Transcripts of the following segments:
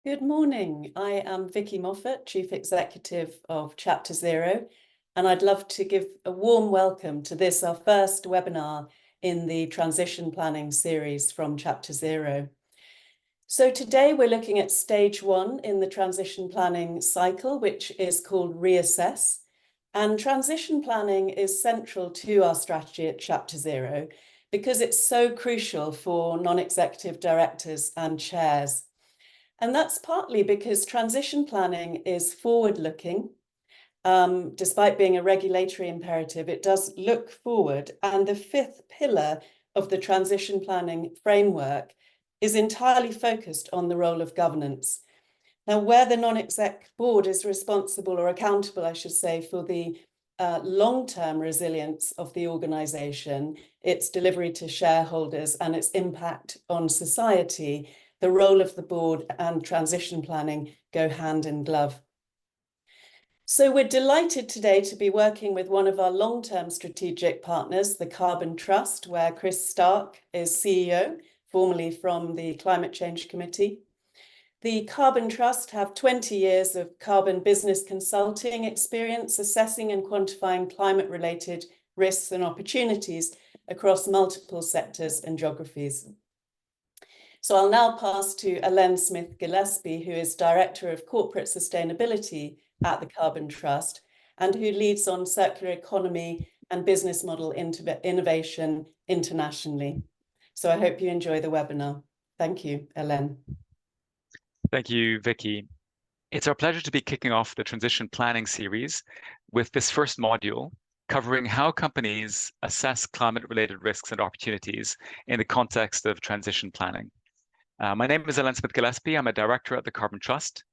Good morning. I am Vicky Moffat, Chief Executive of Chapter Zero, and I'd love to give a warm welcome to this, our first webinar in the transition planning series from Chapter Zero. So today we're looking at stage one in the transition planning cycle, which is called reassess. And transition planning is central to our strategy at Chapter Zero because it's so crucial for non-executive directors and chairs. And that's partly because transition planning is forward-looking. Despite being a regulatory imperative, it does look forward. And the fifth pillar of the transition planning framework is entirely focused on the role of governance. Now, where the non-exec board is responsible or accountable, I should say, for the long-term resilience of the organization, its delivery to shareholders and its impact on society, the role of the board and transition planning go hand in glove. So we're delighted today to be working with one of our long-term strategic partners, the Carbon Trust, where Chris Stark is CEO, formerly from the Climate Change Committee. The Carbon Trust have 20 years of carbon business consulting experience assessing and quantifying climate-related risks and opportunities across multiple sectors and geographies. So I'll now pass to Elaine Smith-Gillespie, who is Director of Corporate Sustainability at the Carbon Trust and who leads on circular economy and business model innovation internationally. So I hope you enjoy the webinar. Thank you, Elaine. Thank you, Vicky. It's our pleasure to be kicking off the transition planning series with this first module covering how companies assess climate-related risks and opportunities in the context of transition planning. My name is Elaine Smith-Gillespie. I'm a director at the Carbon Trust,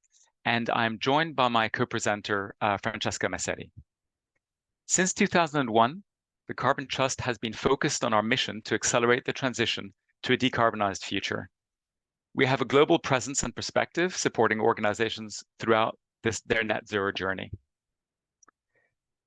and I'm joined by my co-presenter, Francesca Massetti. Since 2001, the Carbon Trust has been focused on our mission to accelerate the transition to a decarbonized future. We have a global presence and perspective supporting organizations throughout their net zero journey.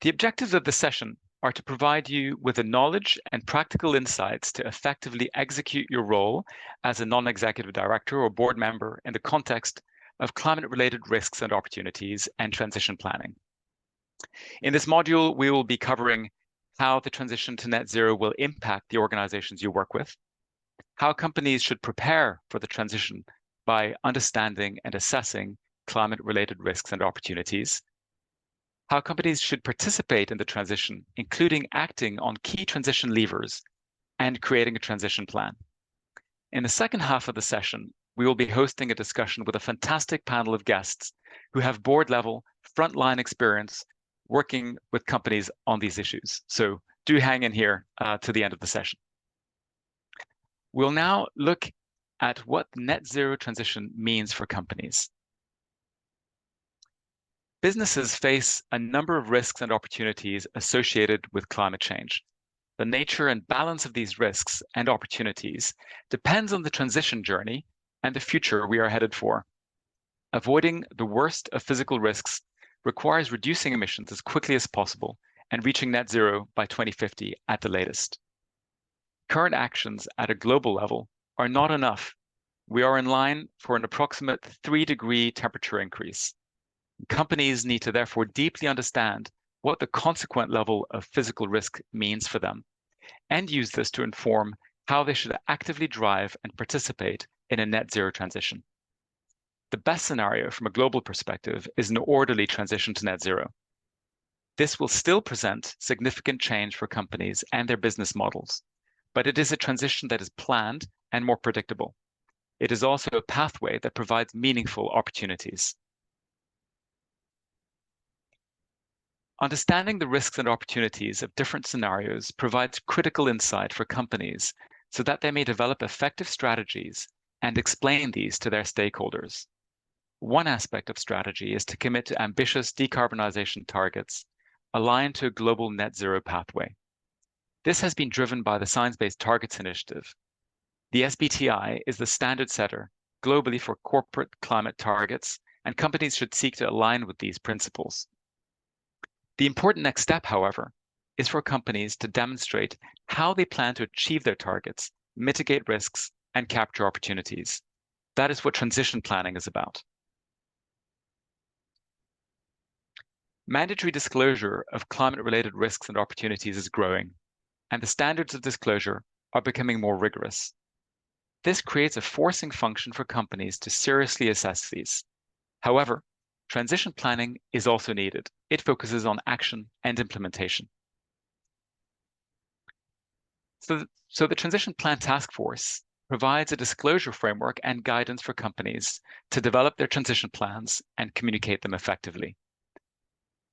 The objectives of this session are to provide you with the knowledge and practical insights to effectively execute your role as a non-executive director or board member in the context of climate-related risks and opportunities and transition planning. In this module, we will be covering how the transition to net zero will impact the organizations you work with, how companies should prepare for the transition by understanding and assessing climate-related risks and opportunities, how companies should participate in the transition, including acting on key transition levers and creating a transition plan. In the second half of the session, we will be hosting a discussion with a fantastic panel of guests who have board-level, frontline experience working with companies on these issues. So do hang in here to the end of the session. We'll now look at what net zero transition means for companies. Businesses face a number of risks and opportunities associated with climate change. The nature and balance of these risks and opportunities depends on the transition journey and the future we are headed for. Avoiding the worst of physical risks requires reducing emissions as quickly as possible and reaching net zero by 2050 at the latest. Current actions at a global level are not enough. We are in line for an approximate 3-degree temperature increase. Companies need to therefore deeply understand what the consequent level of physical risk means for them and use this to inform how they should actively drive and participate in a net zero transition. The best scenario from a global perspective is an orderly transition to net zero. This will still present significant change for companies and their business models, but it is a transition that is planned and more predictable. It is also a pathway that provides meaningful opportunities. Understanding the risks and opportunities of different scenarios provides critical insight for companies so that they may develop effective strategies and explain these to their stakeholders. One aspect of strategy is to commit to ambitious decarbonization targets aligned to a global net zero pathway. This has been driven by the Science Based Targets Initiative. The SBTi is the standard setter globally for corporate climate targets, and companies should seek to align with these principles. The important next step, however, is for companies to demonstrate how they plan to achieve their targets, mitigate risks, and capture opportunities. That is what transition planning is about. Mandatory disclosure of climate-related risks and opportunities is growing, and the standards of disclosure are becoming more rigorous. This creates a forcing function for companies to seriously assess these. However, transition planning is also needed. It focuses on action and implementation. So the Transition Plan Task Force provides a disclosure framework and guidance for companies to develop their transition plans and communicate them effectively.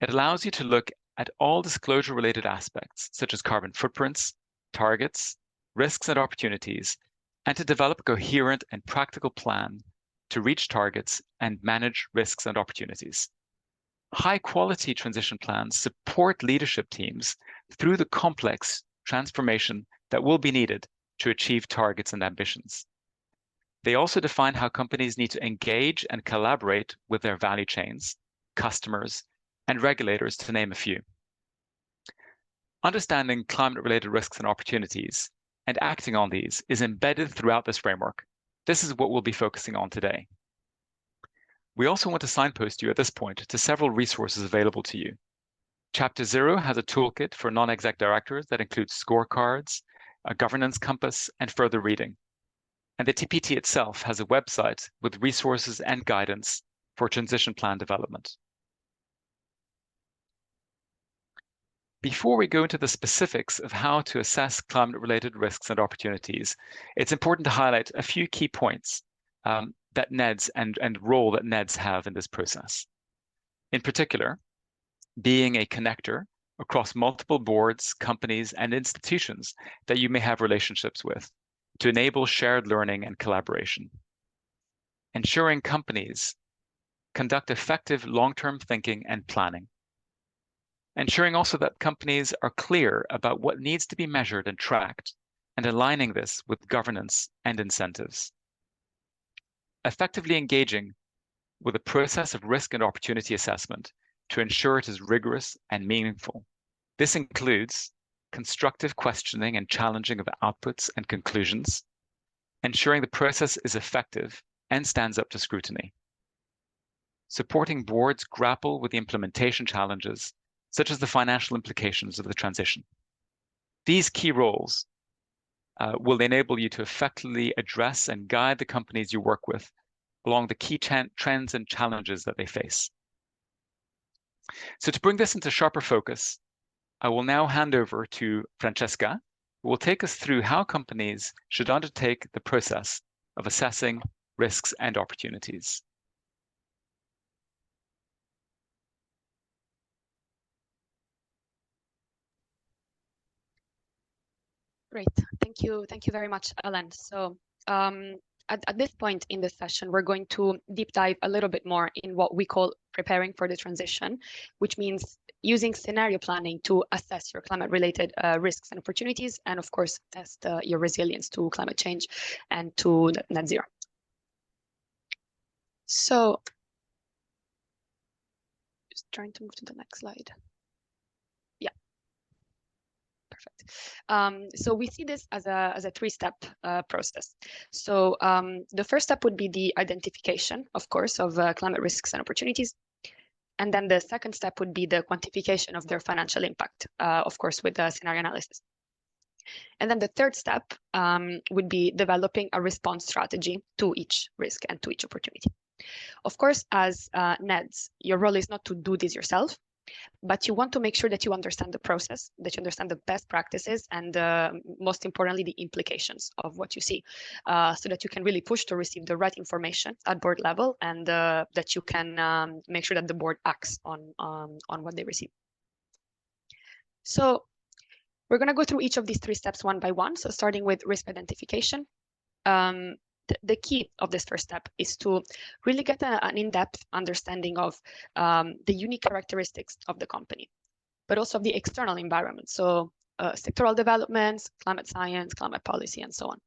It allows you to look at all disclosure-related aspects, such as carbon footprints, targets, risks and opportunities, and to develop a coherent and practical plan to reach targets and manage risks and opportunities. High-quality transition plans support leadership teams through the complex transformation that will be needed to achieve targets and ambitions. They also define how companies need to engage and collaborate with their value chains, customers, and regulators, to name a few. Understanding climate-related risks and opportunities and acting on these is embedded throughout this framework. This is what we'll be focusing on today. We also want to signpost you at this point to several resources available to you. Chapter 0 has a toolkit for non-exec directors that includes scorecards, a governance compass, and further reading. And the TPT itself has a website with resources and guidance for transition plan development. Before we go into the specifics of how to assess climate-related risks and opportunities, it's important to highlight a few key points that NEDs and role that NEDs have in this process. In particular, being a connector across multiple boards, companies, and institutions that you may have relationships with to enable shared learning and collaboration. Ensuring companies conduct effective long-term thinking and planning. Ensuring also that companies are clear about what needs to be measured and tracked, and aligning this with governance and incentives. Effectively engaging with a process of risk and opportunity assessment to ensure it is rigorous and meaningful. This includes constructive questioning and challenging of outputs and conclusions, ensuring the process is effective and stands up to scrutiny. Supporting boards grapple with the implementation challenges, such as the financial implications of the transition. These key roles will enable you to effectively address and guide the companies you work with along the key trends and challenges that they face. So to bring this into sharper focus, I will now hand over to Francesca, who will take us through how companies should undertake the process of assessing risks and opportunities. Great, thank you very much, Alan. So at this point in the session, we're going to deep dive a little bit more in what we call preparing for the transition, which means using scenario planning to assess your climate-related risks and opportunities, and of course, test your resilience to climate change and to net zero. So, just trying to move to the next slide. Yeah, perfect. So we see this as a three-step process. So the first step would be the identification, of course, of climate risks and opportunities. And then the second step would be the quantification of their financial impact, of course, with the scenario analysis. And then the third step would be developing a response strategy to each risk and to each opportunity. Of course, as NEDs, your role is not to do this yourself, but you want to make sure that you understand the process, that you understand the best practices, and most importantly, the implications of what you see, so that you can really push to receive the right information at board level, and that you can make sure that the board acts on what they receive. So we're going to go through each of these three steps one by one. So starting with risk identification. The key of this first step is to really get an in-depth understanding of the unique characteristics of the company, but also of the external environment. So sectoral developments, climate science, climate policy, and so on.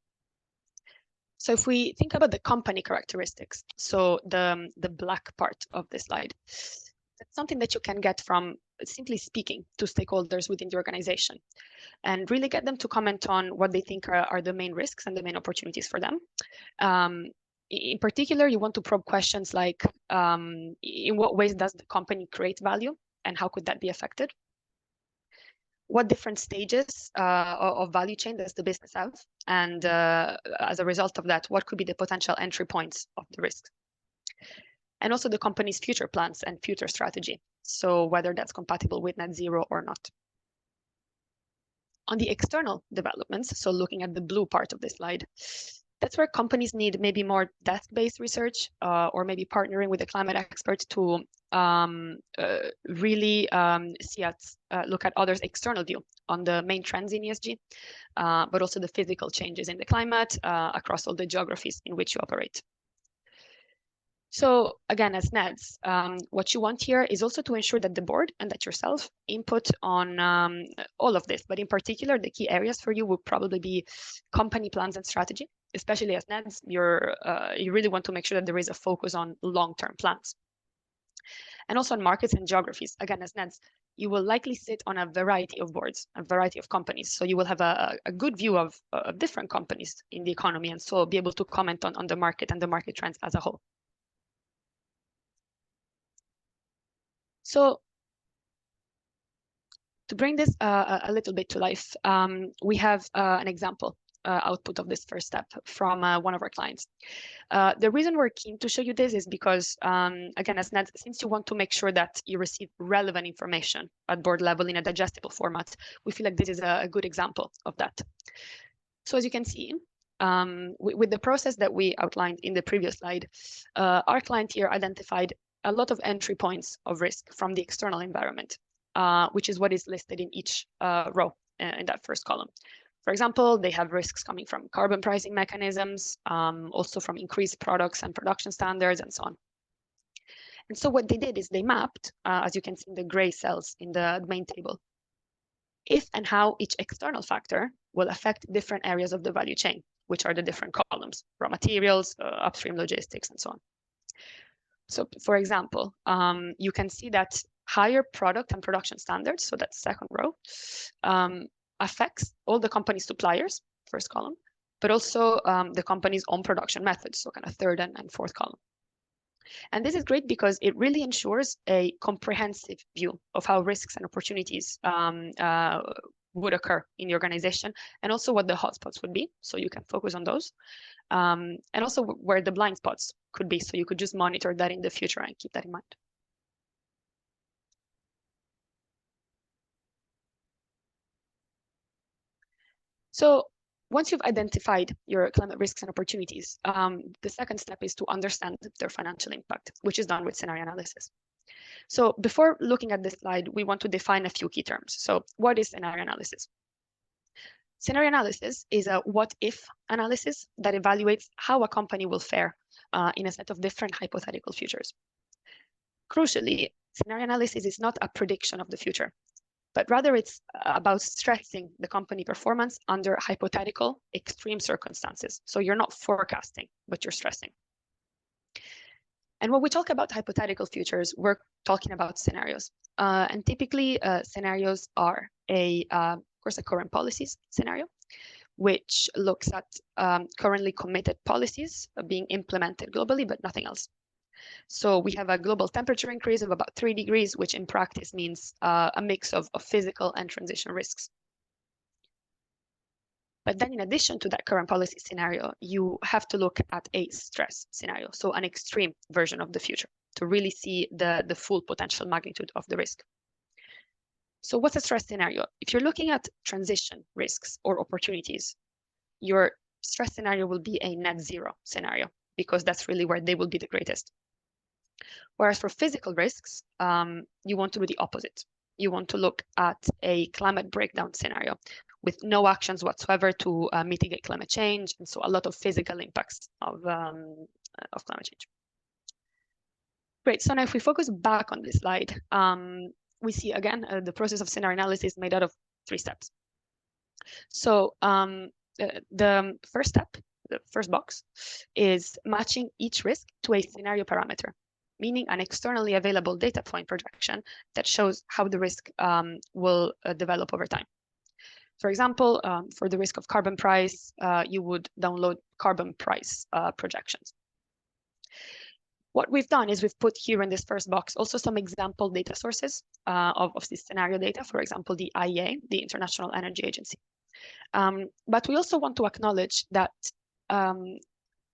So if we think about the company characteristics, so the black part of the slide, that's something that you can get from simply speaking to stakeholders within the organization and really get them to comment on what they think are the main risks and the main opportunities for them. In particular, you want to probe questions like, in what ways does the company create value and how could that be affected? What different stages of value chain does the business have? And as a result of that, what could be the potential entry points of the risk? And also the company's future plans and future strategy. So whether that's compatible with net zero or not. On the external developments, so looking at the blue part of the slide, that's where companies need maybe more desk-based research or maybe partnering with a climate expert to really look at others' external view on the main trends in ESG, but also the physical changes in the climate across all the geographies in which you operate. So again, as NEDs, what you want here is also to ensure that the board and that yourself input on all of this, but in particular, the key areas for you would probably be company plans and strategy, especially as NEDs, you really want to make sure that there is a focus on long-term plans. And also on markets and geographies. Again, as NEDs, you will likely sit on a variety of boards, a variety of companies. So you will have a good view of different companies in the economy, and so be able to comment on the market and the market trends as a whole. So to bring this a little bit to life, we have an example output of this first step from one of our clients. The reason we're keen to show you this is because, again, as NEDs, since you want to make sure that you receive relevant information at board level in a digestible format, we feel like this is a good example of that. So as you can see, with the process that we outlined in the previous slide, our client here identified a lot of entry points of risk from the external environment, which is what is listed in each row in that first column. For example, they have risks coming from carbon pricing mechanisms, also from increased products and production standards, and so on. And so what they did is they mapped, as you can see in the gray cells in the main table, if and how each external factor will affect different areas of the value chain, which are the different columns, raw materials, upstream logistics, and so on. So for example, you can see that higher product and production standards, so that's second row, affects all the company's suppliers, first column, but also the company's own production methods, so kind of third and fourth column. And this is great because it really ensures a comprehensive view of how risks and opportunities would occur in the organization, and also what the hotspots would be, so you can focus on those. And also where the blind spots could be, so you could just monitor that in the future and keep that in mind. So once you've identified your climate risks and opportunities, the second step is to understand their financial impact, which is done with scenario analysis. So before looking at this slide, we want to define a few key terms. So what is scenario analysis? Scenario analysis is a what-if analysis that evaluates how a company will fare in a set of different hypothetical futures. Crucially, scenario analysis is not a prediction of the future, but rather it's about stressing the company performance under hypothetical extreme circumstances. So you're not forecasting, but you're stressing. And when we talk about hypothetical futures, we're talking about scenarios. And typically scenarios are of course, a current policies scenario, which looks at currently committed policies being implemented globally, but nothing else. So we have a global temperature increase of about 3 degrees, which in practice means a mix of physical and transition risks. But then in addition to that current policy scenario, you have to look at a stress scenario, so an extreme version of the future, to really see the full potential magnitude of the risk. So what's a stress scenario? If you're looking at transition risks or opportunities, your stress scenario will be a net zero scenario, because that's really where they will be the greatest. Whereas for physical risks, you want to do the opposite. You want to look at a climate breakdown scenario with no actions whatsoever to mitigate climate change, and so a lot of physical impacts of climate change. Great, so now if we focus back on this slide, we see again the process of scenario analysis made out of 3 steps. So the first step, the first box, is matching each risk to a scenario parameter, meaning an externally available data point projection that shows how the risk will develop over time. For example, for the risk of carbon price, you would download carbon price projections. What we've done is we've put here in this first box also some example data sources of this scenario data, for example, the IEA, the International Energy Agency. But we also want to acknowledge that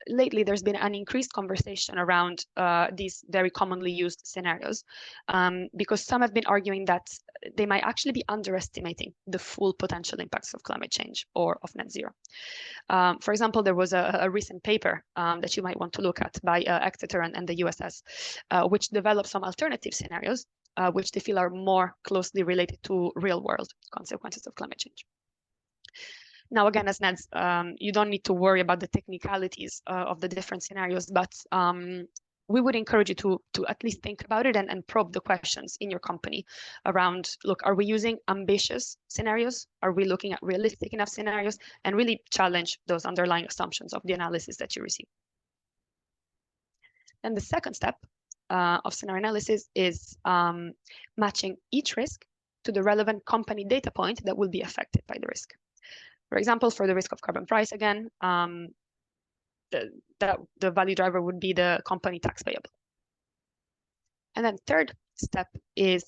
lately there's been an increased conversation around these very commonly used scenarios, because some have been arguing that they might actually be underestimating the full potential impacts of climate change or of net zero. For example, there was a recent paper that you might want to look at by Exeter and the USS, which developed some alternative scenarios, which they feel are more closely related to real world consequences of climate change. Now, again, as Neds, you don't need to worry about the technicalities of the different scenarios, but we would encourage you to at least think about it and probe the questions in your company around, look, are we using ambitious scenarios? Are we looking at realistic enough scenarios? And really challenge those underlying assumptions of the analysis that you receive. And the second step of scenario analysis is matching each risk to the relevant company data point that will be affected by the risk. For example, for the risk of carbon price, again, the value driver would be the company tax payable. And then third step is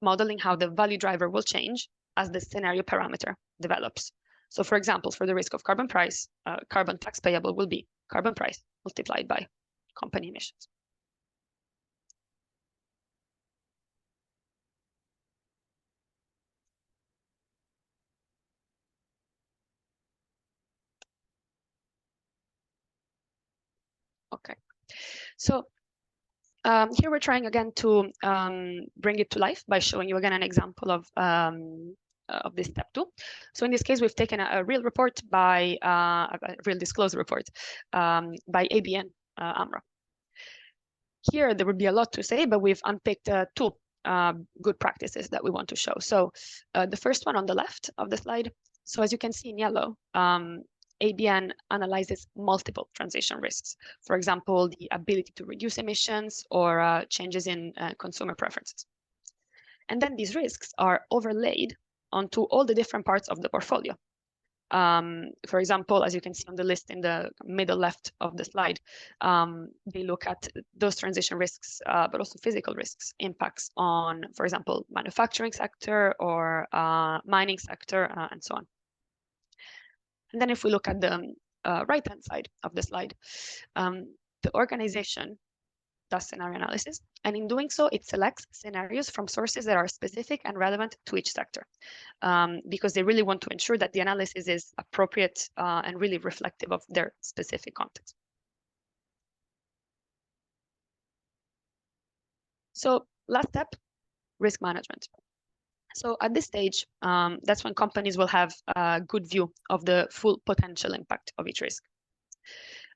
modeling how the value driver will change as the scenario parameter develops. So for example, for the risk of carbon price, carbon tax payable will be carbon price multiplied by company emissions. Okay, so here we're trying again to bring it to life by showing you again an example of this step 2. So in this case, we've taken a real report by a real disclosure report by ABN AMRO. Here there would be a lot to say, but we've unpicked 2 good practices that we want to show. So the first one on the left of the slide. So as you can see in yellow, ABN analyzes multiple transition risks. For example, the ability to reduce emissions or changes in consumer preferences. And then these risks are overlaid onto all the different parts of the portfolio. For example, as you can see on the list in the middle left of the slide, they look at those transition risks, but also physical risks, impacts on, for example, manufacturing sector or mining sector, and so on. And then if we look at the right-hand side of the slide, the organization does scenario analysis. And in doing so, it selects scenarios from sources that are specific and relevant to each sector, because they really want to ensure that the analysis is appropriate and really reflective of their specific context. So last step, risk management. So at this stage, that's when companies will have a good view of the full potential impact of each risk.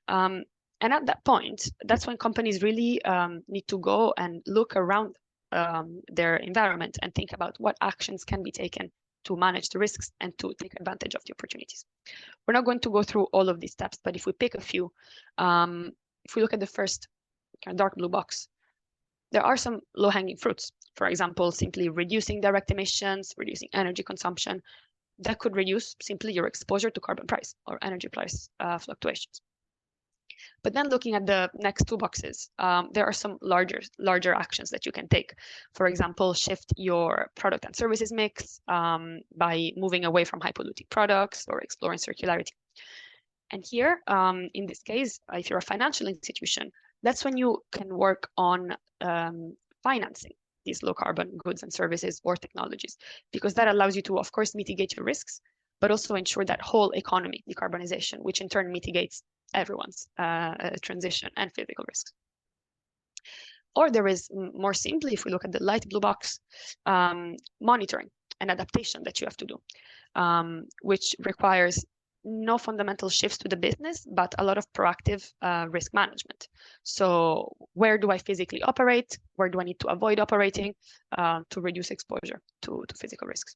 And at that point, that's when companies really need to go and look around their environment and think about what actions can be taken to manage the risks and to take advantage of the opportunities. We're not going to go through all of these steps, but if we pick a few, if we look at the first kind of dark blue box, there are some low-hanging fruits. For example, simply reducing direct emissions, reducing energy consumption, that could reduce simply your exposure to carbon price or energy price fluctuations. But then looking at the next 2 boxes, there are some larger actions that you can take. For example, shift your product and services mix by moving away from high polluting products or exploring circularity. And here, in this case, if you're a financial institution, that's when you can work on financing these low carbon goods and services or technologies, because that allows you to, of course, mitigate your risks, but also ensure that whole economy decarbonization, which in turn mitigates everyone's transition and physical risks. Or there is, more simply, if we look at the light blue box, monitoring and adaptation that you have to do, which requires no fundamental shifts to the business, but a lot of proactive risk management. So where do I physically operate? Where do I need to avoid operating to reduce exposure to physical risks?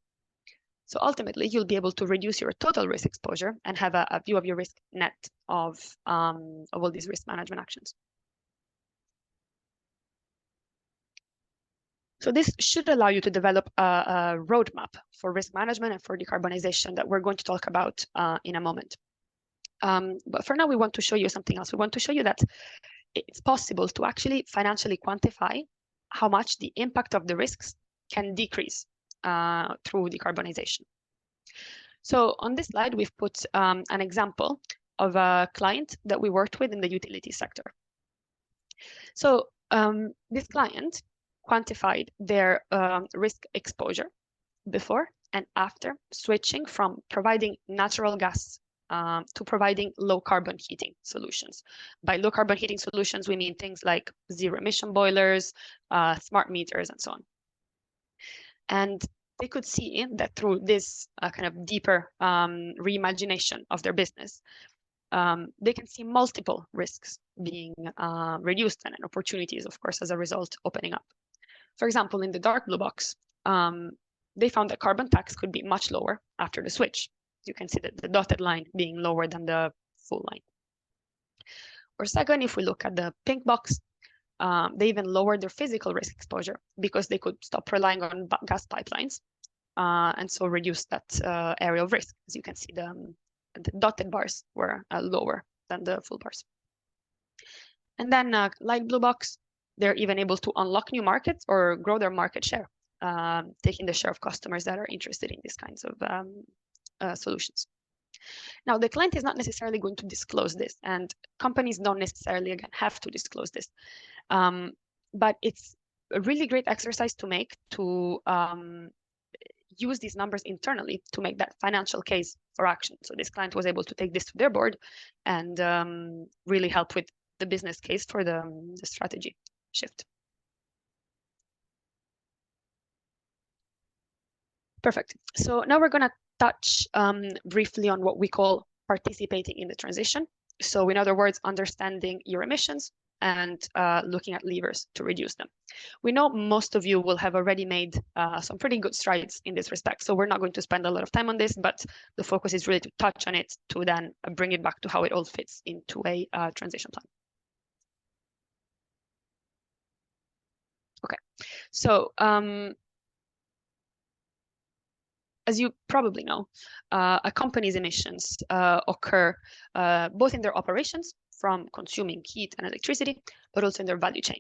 So ultimately, you'll be able to reduce your total risk exposure and have a view of your risk net of all these risk management actions. So this should allow you to develop a roadmap for risk management and for decarbonization that we're going to talk about in a moment. But for now, we want to show you something else. We want to show you that it's possible to actually financially quantify how much the impact of the risks can decrease through decarbonization. So on this slide, we've put an example of a client that we worked with in the utility sector. So this client quantified their risk exposure before and after switching from providing natural gas to providing low carbon heating solutions. By low carbon heating solutions, we mean things like zero emission boilers, smart meters, and so on. And they could see that through this kind of deeper reimagination of their business, they can see multiple risks being reduced and opportunities, of course, as a result, opening up. For example, in the dark blue box, they found that carbon tax could be much lower after the switch. You can see that the dotted line being lower than the full line. Or second, if we look at the pink box, they even lowered their physical risk exposure because they could stop relying on gas pipelines and so reduce that area of risk. As you can see, the dotted bars were lower than the full bars. And then light blue box, they're even able to unlock new markets or grow their market share, taking the share of customers that are interested in these kinds of solutions. Now, the client is not necessarily going to disclose this, and companies don't necessarily, again, have to disclose this. But it's a really great exercise to make to use these numbers internally to make that financial case for action. So this client was able to take this to their board and really help with the business case for the strategy shift. Perfect. So now we're going to touch briefly on what we call participating in the transition. So in other words, understanding your emissions and looking at levers to reduce them. We know most of you will have already made some pretty good strides in this respect. So we're not going to spend a lot of time on this, but the focus is really to touch on it to then bring it back to how it all fits into a transition plan. Okay, so as you probably know, a company's emissions occur both in their operations from consuming heat and electricity, but also in their value chain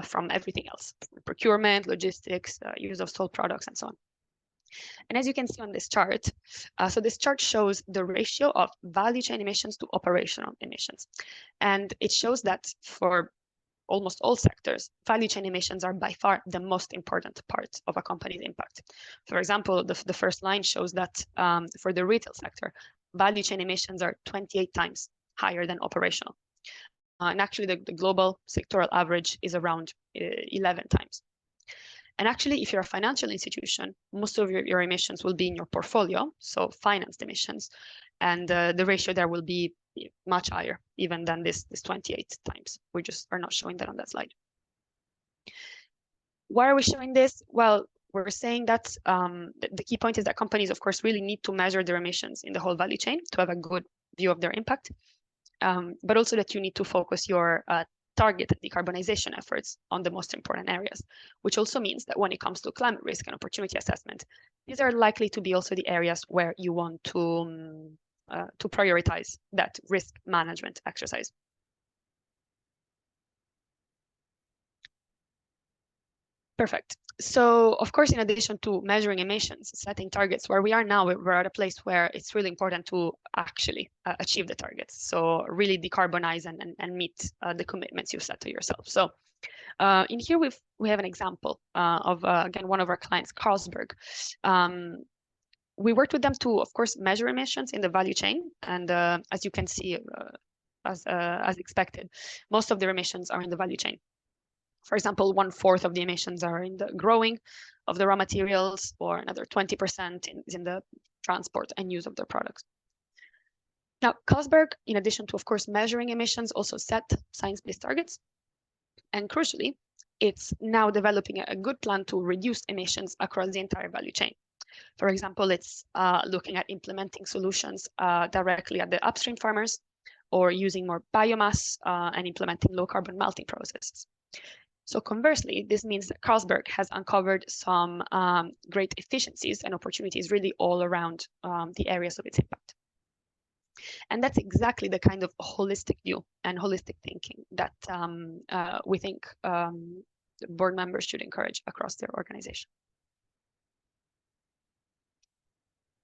from everything else, procurement, logistics, use of sold products, and so on. And as you can see on this chart, so this chart shows the ratio of value chain emissions to operational emissions. And it shows that for almost all sectors, value chain emissions are by far the most important part of a company's impact. For example, the first line shows that for the retail sector, value chain emissions are 28 times higher than operational. And actually, the global sectoral average is around 11 times. And actually, if you're a financial institution, most of your emissions will be in your portfolio, so financed emissions, and the ratio there will be much higher even than this 28 times. We just are not showing that on that slide. Why are we showing this? Well, we're saying that the key point is that companies, of course, really need to measure their emissions in the whole value chain to have a good view of their impact, but also that you need to focus your targeted decarbonization efforts on the most important areas, which also means that when it comes to climate risk and opportunity assessment, these are likely to be also the areas where you want to prioritize that risk management exercise. Perfect. So, of course, in addition to measuring emissions, setting targets, where we are now, we're at a place where it's really important to actually achieve the targets. So really decarbonize and meet the commitments you set to yourself. So in here, we have an example of, again, one of our clients, Carlsberg. We worked with them to, of course, measure emissions in the value chain. And as you can see, as expected, most of their emissions are in the value chain. For example, 1/4 of the emissions are in the growing of the raw materials, or another 20% is in the transport and use of their products. Now, Carlsberg, in addition to, of course, measuring emissions, also set science-based targets. And crucially, it's now developing a good plan to reduce emissions across the entire value chain. For example, it's looking at implementing solutions directly at the upstream farmers, or using more biomass and implementing low carbon melting processes. So conversely, this means that Carlsberg has uncovered some great efficiencies and opportunities really all around the areas of its impact. And that's exactly the kind of holistic view and holistic thinking that we think board members should encourage across their organization.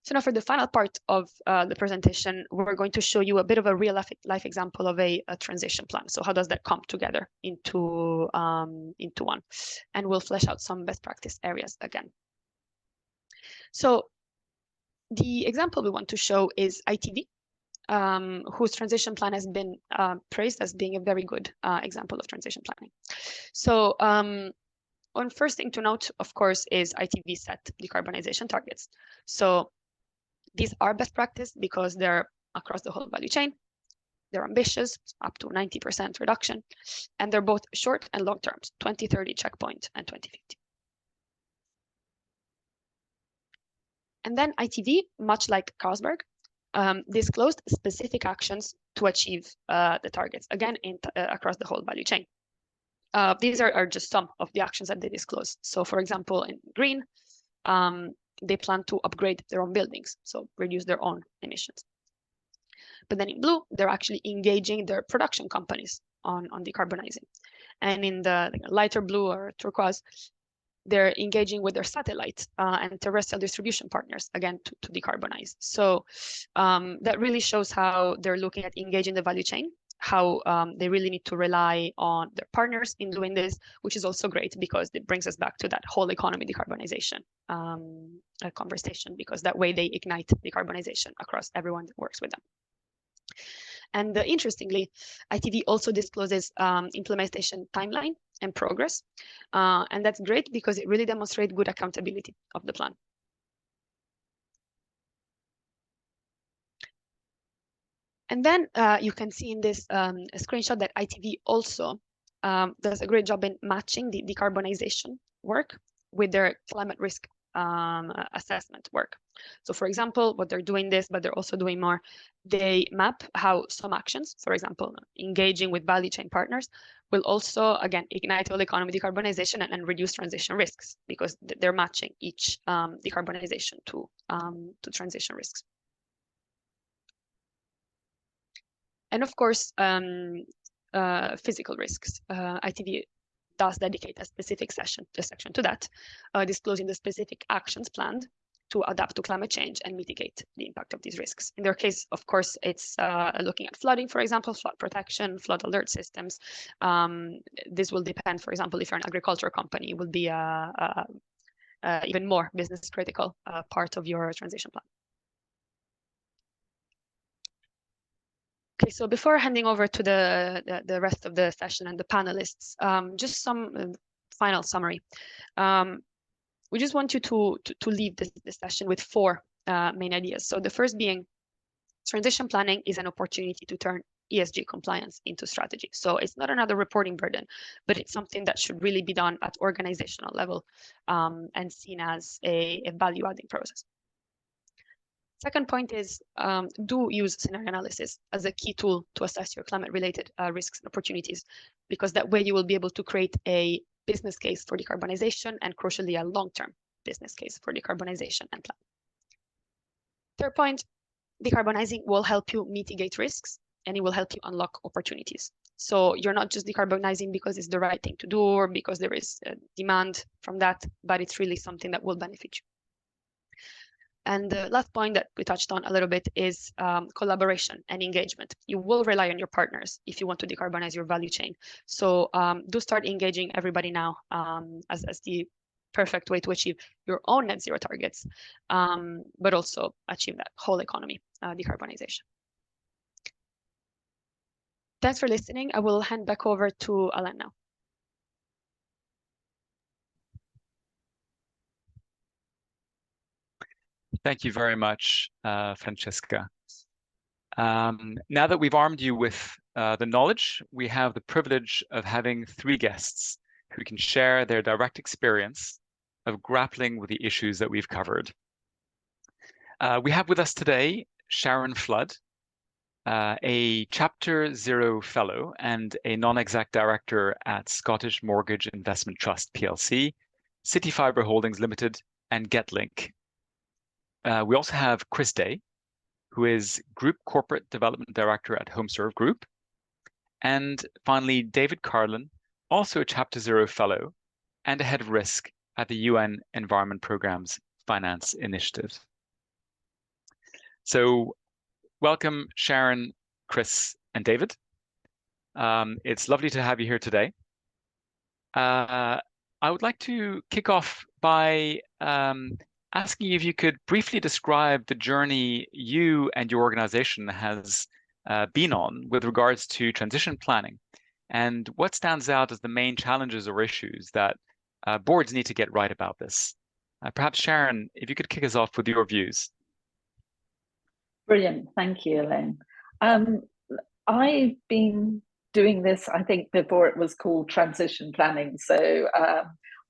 So now for the final part of the presentation, we're going to show you a bit of a real life example of a transition plan. So how does that come together into one? And we'll flesh out some best practice areas again. So the example we want to show is ITV, whose transition plan has been praised as being a very good example of transition planning. So one first thing to note, of course, is ITV set decarbonization targets. So these are best practice because they're across the whole value chain. They're ambitious, up to 90% reduction, and they're both short and long terms, 2030 checkpoint and 2050. And then ITV, much like Carlsberg, disclosed specific actions to achieve the targets, again, across the whole value chain. These are just some of the actions that they disclose. So for example, in green, they plan to upgrade their own buildings, so reduce their own emissions. But then in blue, they're actually engaging their production companies on decarbonizing. And in the lighter blue or turquoise, they're engaging with their satellite and terrestrial distribution partners, again, to decarbonize. So that really shows how they're looking at engaging the value chain, how they really need to rely on their partners in doing this, which is also great because it brings us back to that whole economy decarbonization conversation, because that way they ignite decarbonization across everyone that works with them. And interestingly, ITV also discloses implementation timeline and progress. And that's great because it really demonstrates good accountability of the plan. And then you can see in this screenshot that ITV also does a great job in matching the decarbonization work with their climate risk assessment work. So for example, what they're doing this, but they're also doing more, they map how some actions, for example, engaging with value chain partners, will also, again, ignite whole economy decarbonization and reduce transition risks, because they're matching each decarbonization to transition risks. And of course, physical risks. ITV does dedicate a specific section to that, disclosing the specific actions planned to adapt to climate change and mitigate the impact of these risks. In their case, of course, it's looking at flooding, for example, flood protection, flood alert systems. This will depend, for example, if you're an agriculture company, it will be even more business critical part of your transition plan. Okay, so before handing over to the rest of the session and the panelists, just some final summary. We just want you to leave this session with four main ideas. So the first being, transition planning is an opportunity to turn ESG compliance into strategy. So it's not another reporting burden, but it's something that should really be done at organizational level and seen as a value-adding process. Second point is, do use scenario analysis as a key tool to assess your climate-related risks and opportunities, because that way you will be able to create a business case for decarbonization and, crucially, a long-term business case for decarbonization and plan. Third point, decarbonizing will help you mitigate risks and it will help you unlock opportunities. So you're not just decarbonizing because it's the right thing to do or because there is a demand from that, but it's really something that will benefit you. And the last point that we touched on a little bit is collaboration and engagement. You will rely on your partners if you want to decarbonize your value chain. So do start engaging everybody now as the perfect way to achieve your own net zero targets, but also achieve that whole economy decarbonization. Thanks for listening. I will hand back over to Alain now. Thank you very much, Francesca. Now that we've armed you with the knowledge, we have the privilege of having three guests who can share their direct experience of grappling with the issues that we've covered. We have with us today Sharon Flood, a Chapter 0 Fellow and a non-exec director at Scottish Mortgage Investment Trust PLC, City Fibre Holdings Limited, and GetLink. We also have Chris Day, who is Group Corporate Development Director at HomeServe Group. And finally, David Carlin, also a Chapter Zero Fellow and a Head of Risk at the UN Environment Programme's Finance Initiative. So welcome, Sharon, Chris, and David. It's lovely to have you here today. I would like to kick off by asking you if you could briefly describe the journey you and your organization has been on with regards to transition planning, and what stands out as the main challenges or issues that boards need to get right about this. Perhaps Sharon, if you could kick us off with your views. Brilliant, thank you, Elaine. I've been doing this, I think, before it was called transition planning. So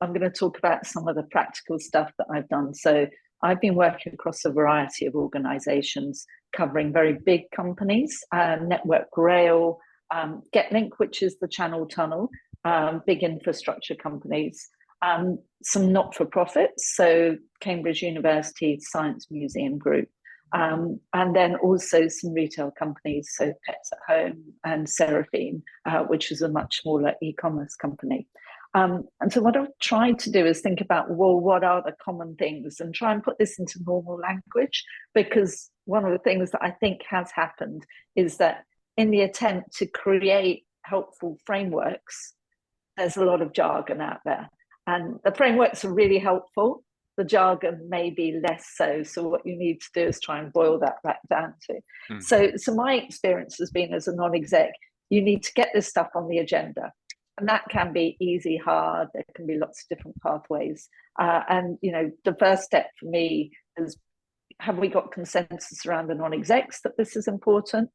I'm going to talk about some of the practical stuff that I've done. So I've been working across a variety of organizations covering very big companies, Network Rail, GetLink, which is the Channel Tunnel, big infrastructure companies, some not-for-profits, so Cambridge University Science Museum Group, and then also some retail companies, so Pets at Home and Seraphine, which is a much smaller e-commerce company. And so what I've tried to do is think about, well, what are the common things, and try and put this into normal language, because one of the things that I think has happened is that in the attempt to create helpful frameworks, there's a lot of jargon out there, and the frameworks are really helpful. The jargon may be less so. So what you need to do is try and boil that back down to. So my experience has been, as a non-exec, you need to get this stuff on the agenda. And that can be easy, hard. There can be lots of different pathways. And, you know, the first step for me is, have we got consensus around the non-execs that this is important?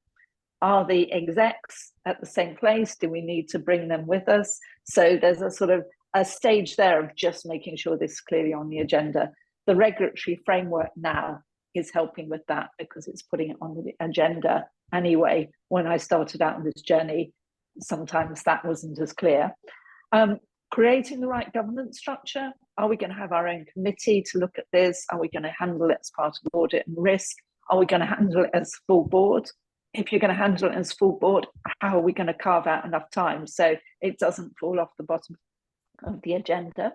Are the execs at the same place? Do we need to bring them with us? So there's a sort of a stage there of just making sure this is clearly on the agenda. The regulatory framework now is helping with that, because it's putting it on the agenda anyway. When I started out on this journey, sometimes that wasn't as clear. Creating the right governance structure. Are we going to have our own committee to look at this? Are we going to handle it as part of audit and risk? Are we going to handle it as full board? If you're going to handle it as full board, how are we going to carve out enough time so it doesn't fall off the bottom of the agenda?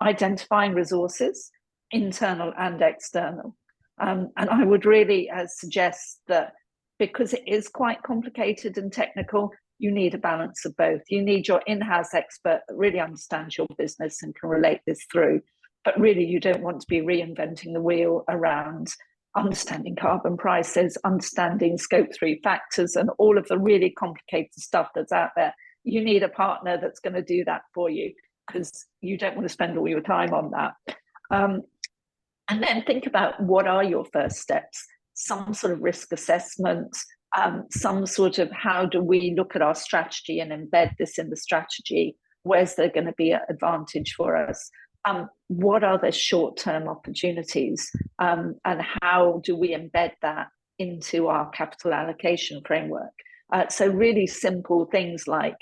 Identifying resources, internal and external. And I would really suggest that, because it is quite complicated and technical, you need a balance of both. You need your in-house expert that really understands your business and can relate this through. But really, you don't want to be reinventing the wheel around understanding carbon prices, understanding scope 3 factors, and all of the really complicated stuff that's out there. You need a partner that's going to do that for you, because you don't want to spend all your time on that. And then think about, what are your first steps? Some sort of risk assessment, some sort of, how do we look at our strategy and embed this in the strategy? Where's there going to be an advantage for us? What are the short-term opportunities? And how do we embed that into our capital allocation framework? So really simple things like,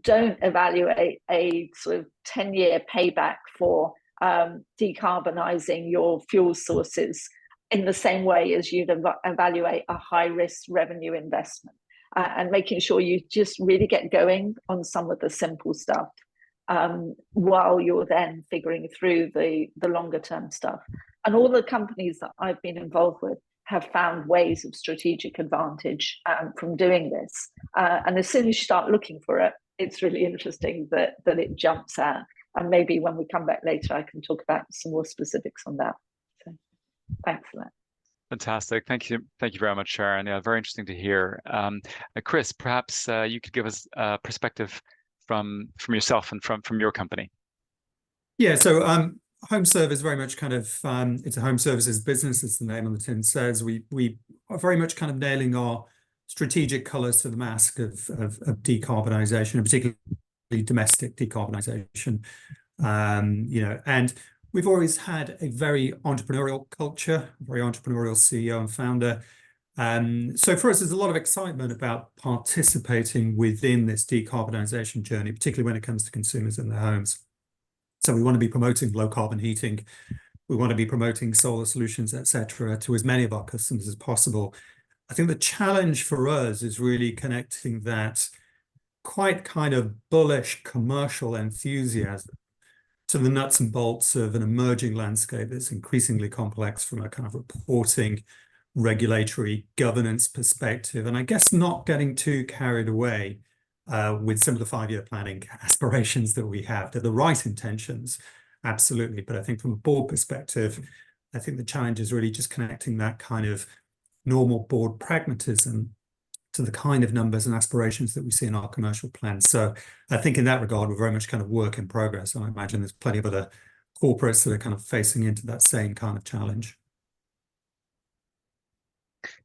don't evaluate a sort of 10-year payback for decarbonising your fuel sources in the same way as you'd evaluate a high-risk revenue investment, and making sure you just really get going on some of the simple stuff while you're then figuring through the longer-term stuff. And all the companies that I've been involved with have found ways of strategic advantage from doing this. And as soon as you start looking for it, it's really interesting that it jumps out. And maybe when we come back later, I can talk about some more specifics on that. So, thanks for that. Fantastic. Thank you. Thank you very much, Sharon. Yeah, very interesting to hear. Chris, perhaps you could give us a perspective from yourself and from your company. Yeah, so HomeServe is very much kind of, it's a home services business, as the name on the tin says. We are very much kind of nailing our strategic colours to the mask of decarbonisation, and particularly domestic decarbonisation. You know, and we've always had a very entrepreneurial culture, very entrepreneurial CEO and founder. So for us, there's a lot of excitement about participating within this decarbonisation journey, particularly when it comes to consumers in their homes. So we want to be promoting low carbon heating, We want to be promoting solar solutions, etc., to as many of our customers as possible. I think the challenge for us is really connecting that quite kind of bullish commercial enthusiasm to the nuts and bolts of an emerging landscape that's increasingly complex from a kind of reporting, regulatory governance perspective. And I guess not getting too carried away with some of the 5-year planning aspirations that we have. They're the right intentions, absolutely. But I think from a board perspective, I think the challenge is really just connecting that kind of normal board pragmatism to the kind of numbers and aspirations that we see in our commercial plans. So I think in that regard, we're very much kind of work in progress. And I imagine there's plenty of other corporates that are kind of facing into that same kind of challenge.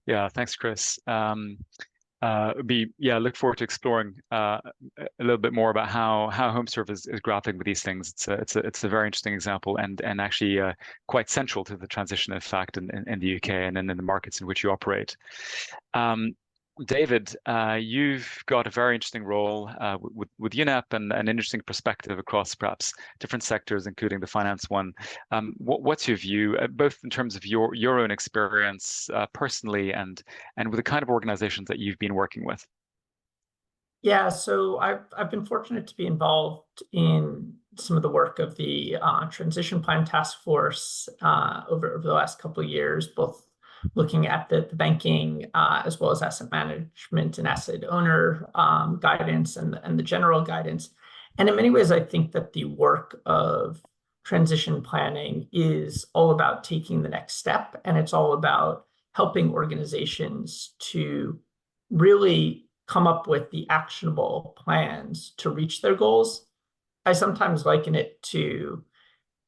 Yeah, thanks, Chris. Look forward to exploring a little bit more about how HomeServe is grappling with these things. It's a very interesting example and actually quite central to the transition, in fact, in the UK and in the markets in which you operate. David, you've got a very interesting role with UNEP and an interesting perspective across perhaps different sectors, including the finance one. What's your view, both in terms of your own experience personally and with the kind of organizations that you've been working with? Yeah, so I've been fortunate to be involved in some of the work of the Transition Plan Task Force over the last couple of years, both looking at the banking as well as asset management and asset owner guidance and the general guidance. And in many ways, I think that the work of transition planning is all about taking the next step, and it's all about helping organizations to really come up with the actionable plans to reach their goals. I sometimes liken it to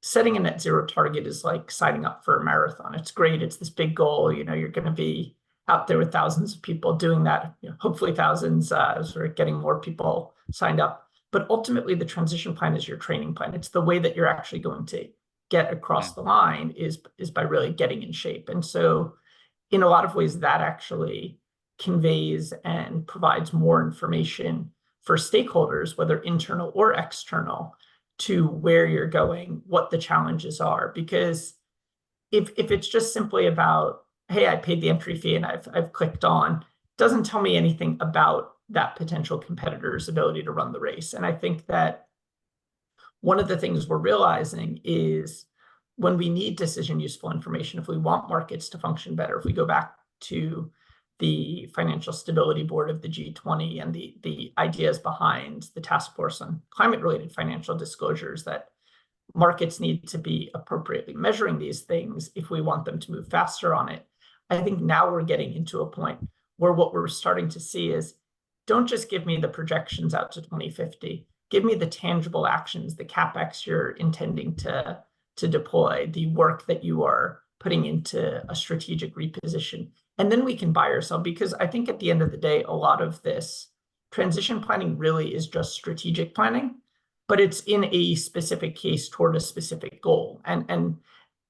setting a net zero target is like signing up for a marathon. It's great. It's this big goal. You're going to be out there with thousands of people doing that, hopefully thousands, sort of getting more people signed up. But ultimately, the transition plan is your training plan. It's the way that you're actually going to get across the line is by really getting in shape. And so in a lot of ways, that actually conveys and provides more information for stakeholders, whether internal or external, to where you're going, what the challenges are. Because if it's just simply about, hey, I paid the entry fee and I've clicked on, it doesn't tell me anything about that potential competitor's ability to run the race. And I think that one of the things we're realizing is when we need decision useful information, if we want markets to function better, if we go back to the Financial Stability Board of the G20 and the ideas behind the Task Force on Climate-Related Financial Disclosures, that markets need to be appropriately measuring these things if we want them to move faster on it. I think now we're getting into a point where what we're starting to see is, don't just give me the projections out to 2050. Give me the tangible actions, the CapEx you're intending to deploy, the work that you are putting into a strategic reposition. And then we can buy or sell, because I think at the end of the day, a lot of this transition planning really is just strategic planning, but it's in a specific case toward a specific goal. And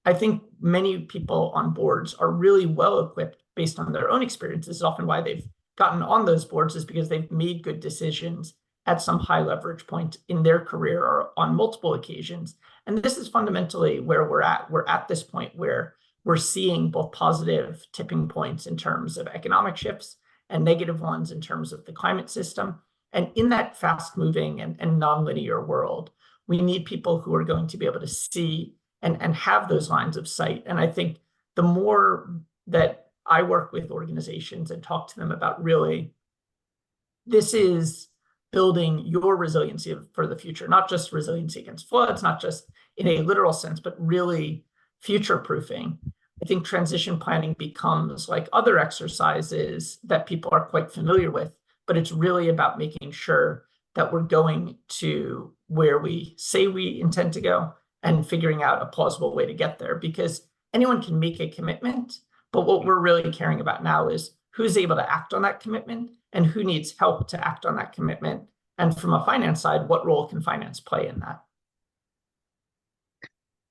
I think many people on boards are really well equipped based on their own experiences. Often why they've gotten on those boards is because they've made good decisions at some high leverage point in their career or on multiple occasions. And this is fundamentally where we're at. We're at this point where we're seeing both positive tipping points in terms of economic shifts and negative ones in terms of the climate system. And in that fast moving and nonlinear world, we need people who are going to be able to see and have those lines of sight. And I think the more that I work with organizations and talk to them about really, this is building your resiliency for the future, not just resiliency against floods, not just in a literal sense, but really future-proofing. I think transition planning becomes like other exercises that people are quite familiar with, but it's really about making sure that we're going to where we say we intend to go and figuring out a plausible way to get there. Because anyone can make a commitment, but what we're really caring about now is who's able to act on that commitment and who needs help to act on that commitment. And from a finance side, what role can finance play in that?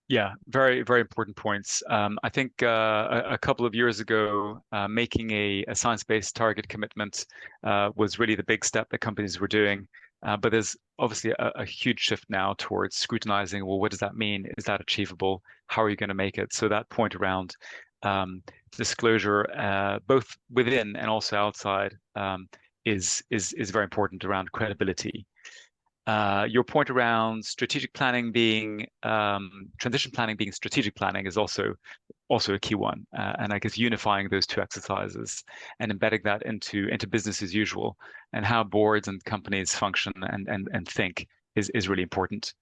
Yeah, very, very important points. I think a couple of years ago, making a science-based target commitment was really the big step that companies were doing. But there's obviously a huge shift now towards scrutinizing, well, what does that mean? Is that achievable? how are you going to make it? So that point around disclosure, both within and also outside, is very important around credibility. Your point around strategic planning being transition planning being strategic planning is also a key one, and I guess unifying those two exercises and embedding that into business as usual and how boards and companies function and think is really important.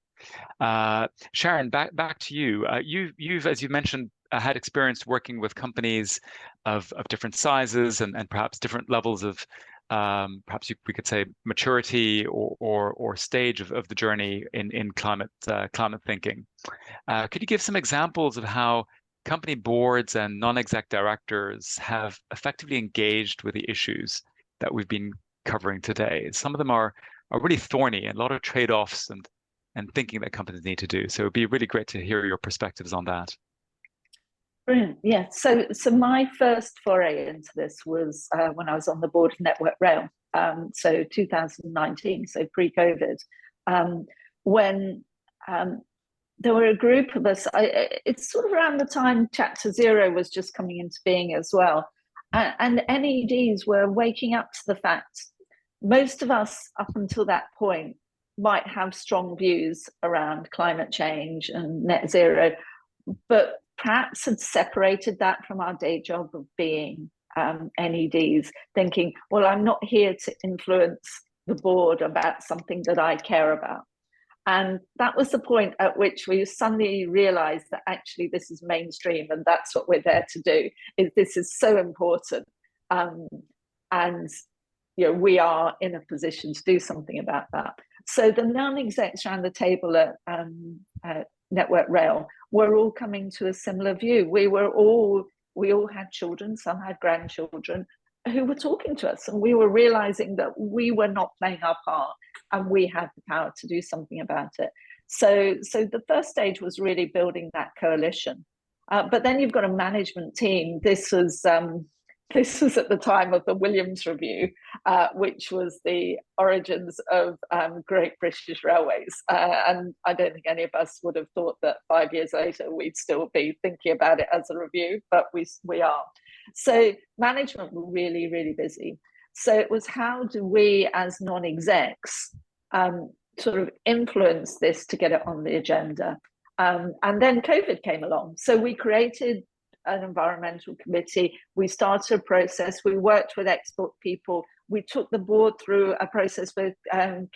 Sharon, back to you. You've, as you mentioned, had experience working with companies of different sizes and perhaps different levels of perhaps we could say maturity or stage of the journey in climate thinking. Could you give some examples of how company boards and non-exec directors have effectively engaged with the issues that we've been covering today? Some of them are really thorny and a lot of trade-offs and thinking that companies need to do. So it'd be really great to hear your perspectives on that. Brilliant. Yeah. So my first foray into this was when I was on the board of Network Rail. So 2019, so pre-COVID, when there were a group of us. It's sort of around the time Chapter Zero was just coming into being as well, and NEDs were waking up to the fact most of us up until that point might have strong views around climate change and net zero, but perhaps had separated that from our day job of being NEDs, thinking, well, I'm not here to influence the board about something that I care about. And that was the point at which we suddenly realized that actually this is mainstream and that's what we're there to do, is this is so important. And we are in a position to do something about that. So the non-execs around the table at Network Rail were all coming to a similar view. We all had children, some had grandchildren, who were talking to us, and we were realizing that we were not playing our part and we had the power to do something about it. So the first stage was really building that coalition. But then you've got a management team. This was at the time of the Williams Review, which was the origins of Great British Railways. And I don't think any of us would have thought that 5 years later we'd still be thinking about it as a review, but we are. So management were really, really busy. So it was, how do we as non-execs sort of influence this to get it on the agenda? And then COVID came along. So we created an environmental committee. We started a process. We worked with expert people. We took the board through a process with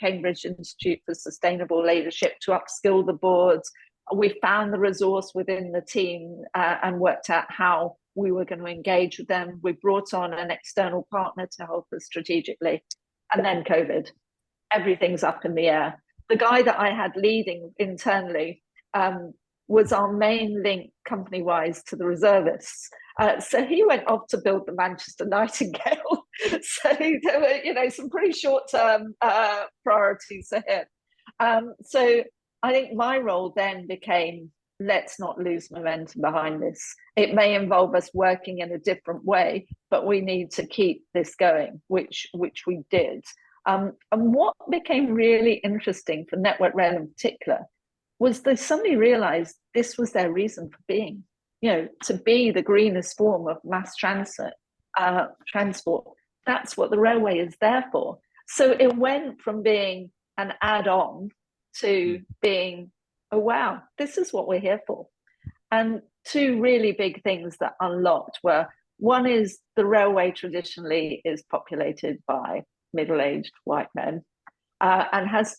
Cambridge Institute for Sustainable Leadership to upskill the boards. We found the resource within the team and worked out how we were going to engage with them. We brought on an external partner to help us strategically. And then COVID, everything's up in the air. The guy that I had leading internally was our main link company-wise to the reservists. So he went off to build the Manchester Nightingale. So there were, some pretty short-term priorities for him. So I think my role then became, let's not lose momentum behind this. It may involve us working in a different way, but we need to keep this going, which we did. And what became really interesting for Network Rail in particular was they suddenly realized this was their reason for being, to be the greenest form of mass transport. That's what the railway is there for. So it went from being an add-on to being, oh, wow, this is what we're here for. And two really big things that unlocked were, one is the railway traditionally is populated by middle-aged white men and has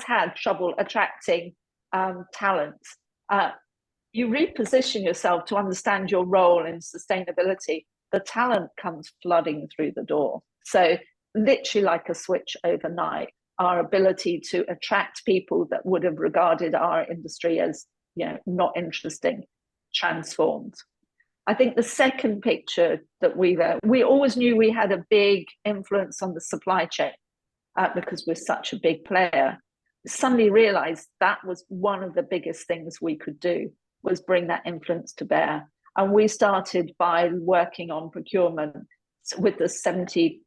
had trouble attracting talent. You reposition yourself to understand your role in sustainability, the talent comes flooding through the door. So literally like a switch overnight, our ability to attract people that would have regarded our industry as not interesting transformed. I think the second picture that we always knew we had a big influence on the supply chain because we're such a big player. Suddenly realized that was one of the biggest things we could do, was bring that influence to bear. And we started by working on procurement with the 70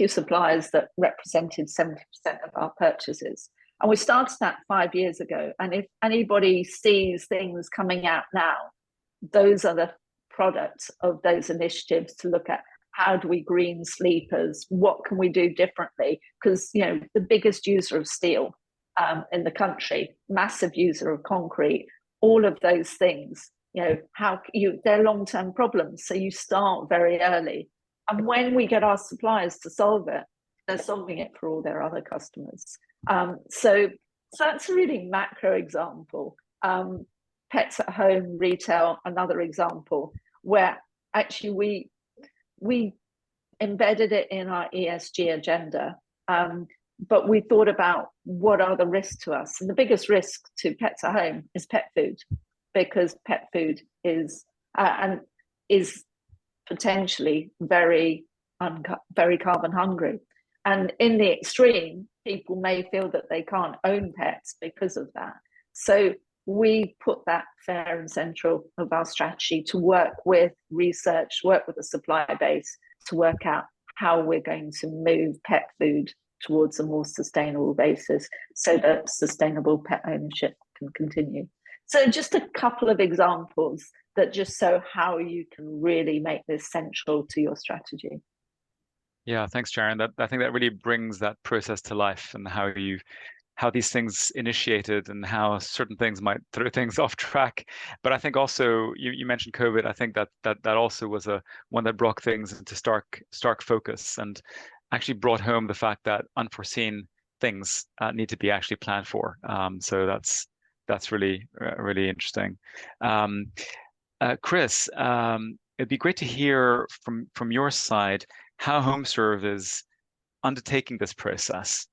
suppliers that represented 70% of our purchases. And we started that 5 years ago. And if anybody sees things coming out now, those are the products of those initiatives to look at. How do we green sleepers? What can we do differently? Because, you know, the biggest user of steel in the country, massive user of concrete, all of those things, you know, they're long-term problems. So you start very early. And when we get our suppliers to solve it, they're solving it for all their other customers. So that's a really macro example. Pets at home, retail, another example, where actually we embedded it in our ESG agenda, but we thought about what are the risks to us. And the biggest risk to pets at home is pet food, because pet food is potentially very carbon hungry. And in the extreme, people may feel that they can't own pets because of that. So we put that fair and central of our strategy to work with research, work with the supply base to work out how we're going to move pet food towards a more sustainable basis so that sustainable pet ownership can continue. So just a couple of examples that just show how you can really make this central to your strategy. Yeah, thanks, Sharon. I think that really brings that process to life, and how these things initiated and how certain things might throw things off track. But I think also you mentioned COVID. I think that also was one that brought things into stark focus and actually brought home the fact that unforeseen things need to be actually planned for. So that's really interesting. Chris, it'd be great to hear from your side how HomeServe is undertaking this process.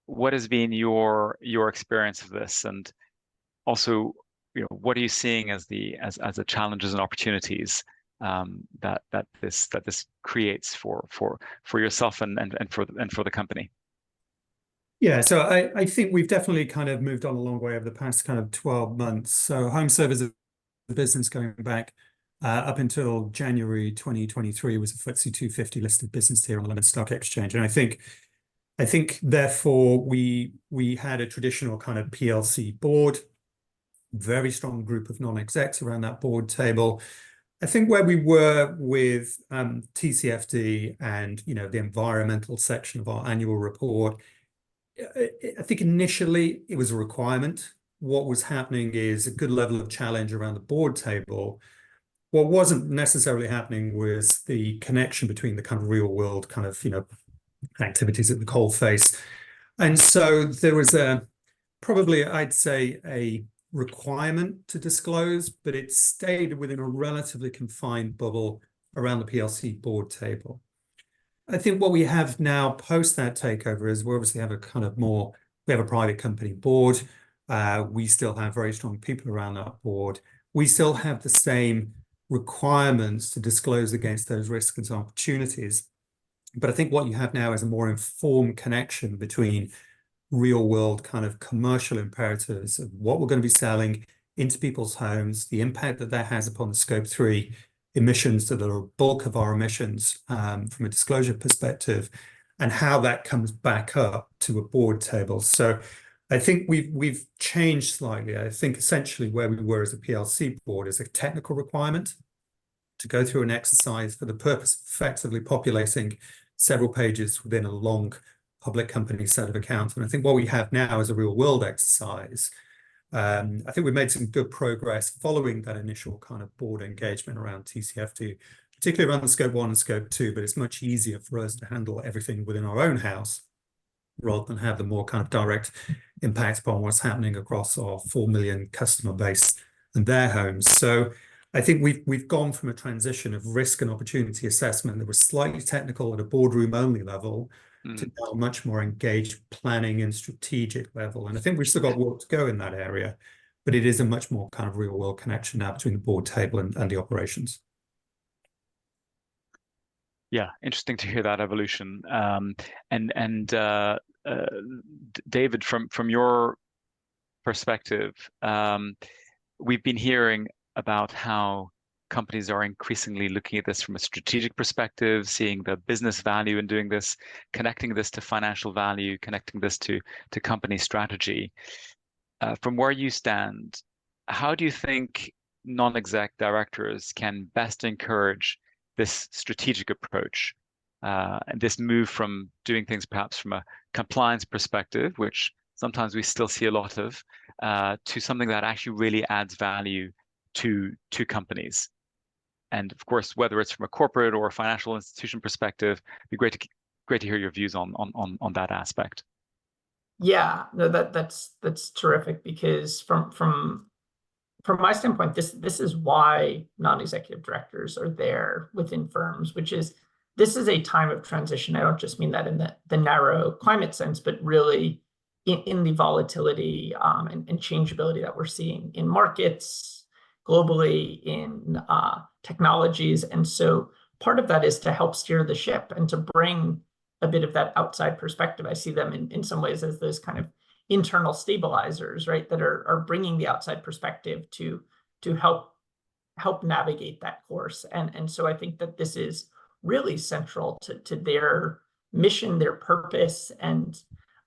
What has been your experience of this, and also, you know, what are you seeing as the challenges and opportunities that this creates for yourself and for the company? Yeah, so I think we've definitely kind of moved on a long way over the past kind of 12 months. So HomeServe is a business going back up until January 2023 was a FTSE 250 listed business here on the London Stock Exchange, and I think therefore we had a traditional kind of PLC board, very strong group of non-execs around that board table. I think where we were with TCFD and, you know, the environmental section of our annual report, I think initially it was a requirement. What was happening is a good level of challenge around the board table. What wasn't necessarily happening was the connection between the kind of real world kind of, you know, activities at the coalface. And so there was probably, I'd say, a requirement to disclose, but it stayed within a relatively confined bubble around the PLC board table. I think what we have now post that takeover is we obviously have we have a private company board. We still have very strong people around that board. We still have the same requirements to disclose against those risks and opportunities. But I think what you have now is a more informed connection between real world kind of commercial imperatives of what we're going to be selling into people's homes, the impact that has upon the Scope 3 emissions that are a bulk of our emissions from a disclosure perspective, and how that comes back up to a board table. So I think we've changed slightly. I think essentially where we were as a PLC board is a technical requirement to go through an exercise for the purpose of effectively populating several pages within a long public company set of accounts. And I think what we have now is a real world exercise. I think we've made some good progress following that initial kind of board engagement around TCFD, particularly around the Scope 1 and Scope 2, but it's much easier for us to handle everything within our own house rather than have the more kind of direct impact upon what's happening across our 4 million customer base and their homes. So I think we've gone from a transition of risk and opportunity assessment that was slightly technical at a boardroom only level to now a much more engaged planning and strategic level. And I think we've still got work to go in that area, but it is a much more kind of real world connection now between the board table and the operations. Yeah, interesting to hear that evolution. David, from your perspective, we've been hearing about how companies are increasingly looking at this from a strategic perspective, seeing the business value in doing this, connecting this to financial value, connecting this to company strategy. From where you stand, how do you think non-exec directors can best encourage this strategic approach and this move from doing things perhaps from a compliance perspective, which sometimes we still see a lot of, to something that actually really adds value to companies? And of course, whether it's from a corporate or a financial institution perspective, it'd be great to hear your views on that aspect. Yeah, no, that's terrific, because from my standpoint, this is why non-executive directors are there within firms, which is, this is a time of transition. I don't just mean that in the narrow climate sense, but really in the volatility and changeability that we're seeing in markets, globally, in technologies. And so part of that is to help steer the ship and to bring a bit of that outside perspective. I see them in some ways as those kind of internal stabilizers, right, that are bringing the outside perspective to help navigate that course. And so I think that this is really central to their mission, their purpose. And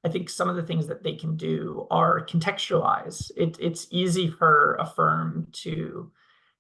I think some of the things that they can do are contextualize. It's easy for a firm to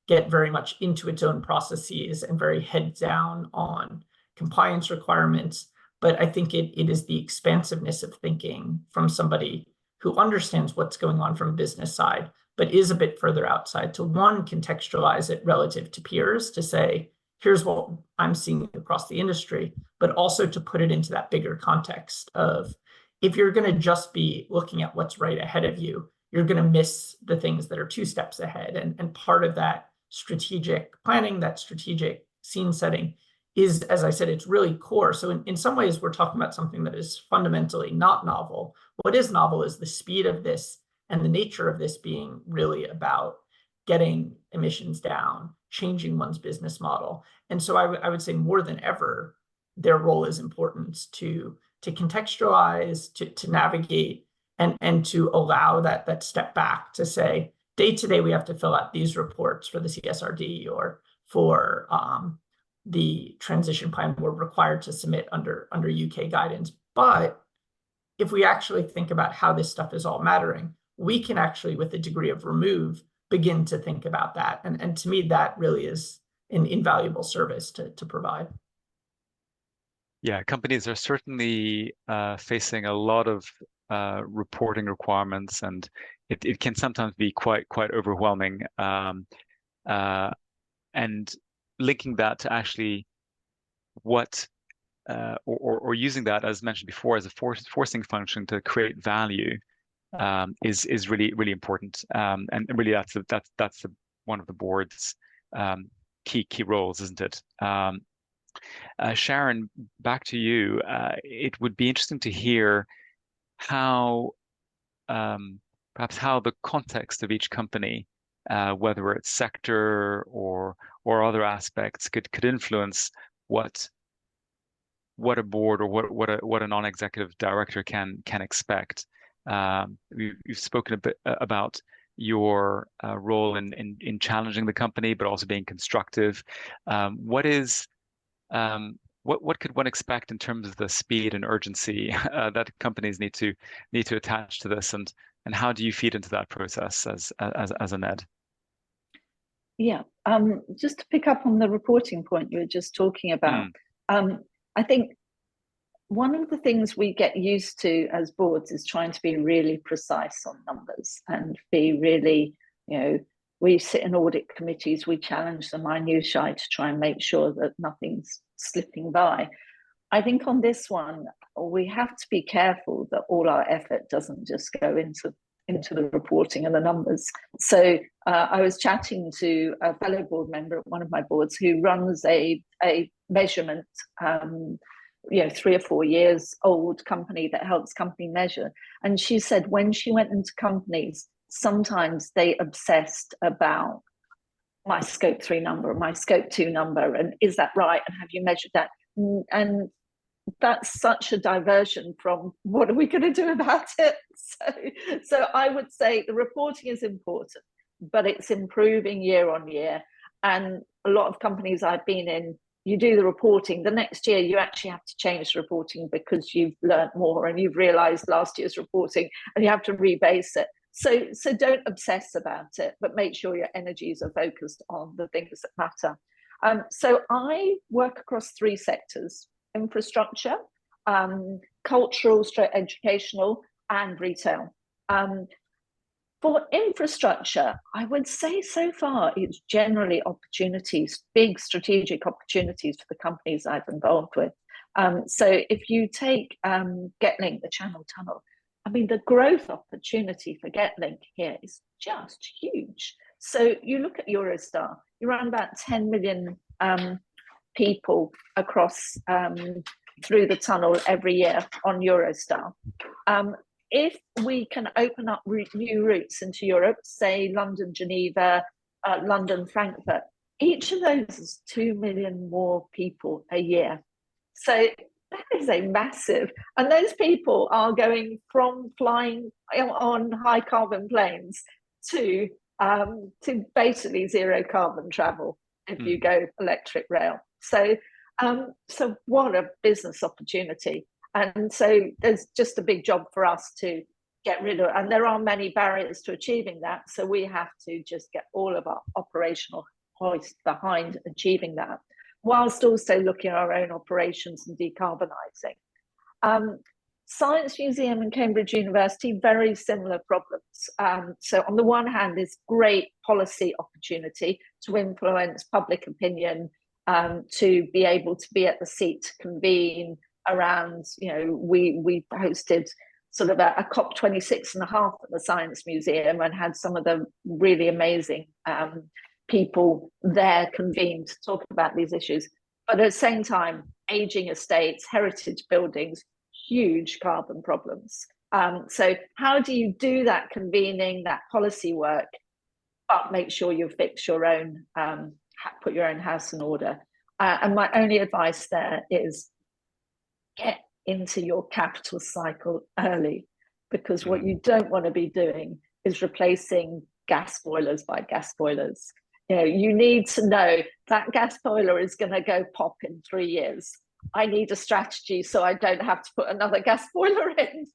get very much into its own processes and very head down on compliance requirements. But I think it is the expansiveness of thinking from somebody who understands what's going on from a business side, but is a bit further outside, to one, contextualize it relative to peers, to say, here's what I'm seeing across the industry, but also to put it into that bigger context of, if you're going to just be looking at what's right ahead of you, you're going to miss the things that are 2 steps ahead. And part of that strategic planning, that strategic scene setting, is, as I said, it's really core. So in some ways, we're talking about something that is fundamentally not novel. What is novel is the speed of this and the nature of this being really about getting emissions down, changing one's business model. And so I would say more than ever, their role is important to contextualize, to navigate, and to allow that step back to say, day to day, we have to fill out these reports for the CSRD or for the transition plan we're required to submit under UK guidance. But if we actually think about how this stuff is all mattering, we can actually, with a degree of remove, begin to think about that. And to me, that really is an invaluable service to provide. Yeah, companies are certainly facing a lot of reporting requirements, and it can sometimes be quite overwhelming. And linking that to actually what or using that, as mentioned before, as a forcing function to create value is really important. And really that's one of the board's key roles, isn't it? Sharon, back to you. It would be interesting to hear how perhaps how the context of each company, whether it's sector or other aspects, could influence what a board or what a non-executive director can expect. You've spoken a bit about your role in challenging the company, but also being constructive. What could one expect in terms of the speed and urgency that companies need to attach to this, and how do you feed into that process as an ed? Yeah, just to pick up on the reporting point you were just talking about, I think one of the things we get used to as boards is trying to be really precise on numbers and be really, we sit in audit committees, we challenge the minutiae to try and make sure that nothing's slipping by. I think on this one, we have to be careful that all our effort doesn't just go into the reporting and the numbers. So I was chatting to a fellow board member at one of my boards who runs a measurement, 3 or 4 years old company that helps company measure. And she said when she went into companies, sometimes they obsessed about my scope 3 number, my scope 2 number, and is that right? And have you measured that? And that's such a diversion from what are we going to do about it? So I would say the reporting is important, but it's improving year on year. And a lot of companies I've been in, you do the reporting, the next year you actually have to change the reporting because you've learned more and you've realized last year's reporting and you have to rebase it. So don't obsess about it, but make sure your energies are focused on the things that matter. So I work across 3 sectors: infrastructure, cultural, educational, and retail. For infrastructure, I would say so far it's generally opportunities, big strategic opportunities for the companies I've involved with. So if you take GetLink, the Channel Tunnel, I mean, the growth opportunity for GetLink here is just huge. So you look at Eurostar, you're around about 10 million people across through the tunnel every year on Eurostar. If we can open up new routes into Europe, say London, Geneva, London, Frankfurt, each of those is 2 million more people a year. So that is a massive, and those people are going from flying on high carbon planes to basically zero carbon travel if you go electric rail. So what a business opportunity. And so there's just a big job for us to get rid of, and there are many barriers to achieving that. So we have to just get all of our operational hoist behind achieving that, whilst also looking at our own operations and decarbonising. Science Museum and Cambridge University, very similar problems. So on the one hand, there's great policy opportunity to influence public opinion, to be able to be at the seat to convene around, we hosted sort of a COP26 and a half at the Science Museum and had some of the really amazing people there convened to talk about these issues. But at the same time, aging estates, heritage buildings, huge carbon problems. So how do you do that convening, that policy work, but make sure you fix your own, put your own house in order? And my only advice there is get into your capital cycle early, because what you don't want to be doing is replacing gas boilers by gas boilers. You need to know that gas boiler is going to go pop in 3 years. I need a strategy so I don't have to put another gas boiler in.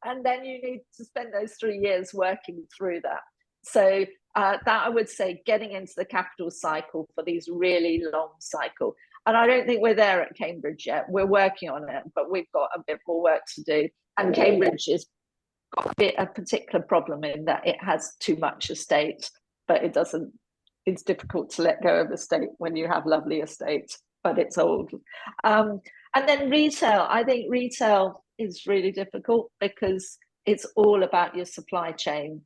And then you need to spend those 3 years working through that. So that I would say getting into the capital cycle for these really long cycle. And I don't think we're there at Cambridge yet. We're working on it, but we've got a bit more work to do. And Cambridge has got a particular problem in that it has too much estate, but it doesn't. It's difficult to let go of estate when you have lovely estate, but it's old. And then retail. I think retail is really difficult because it's all about your supply chain,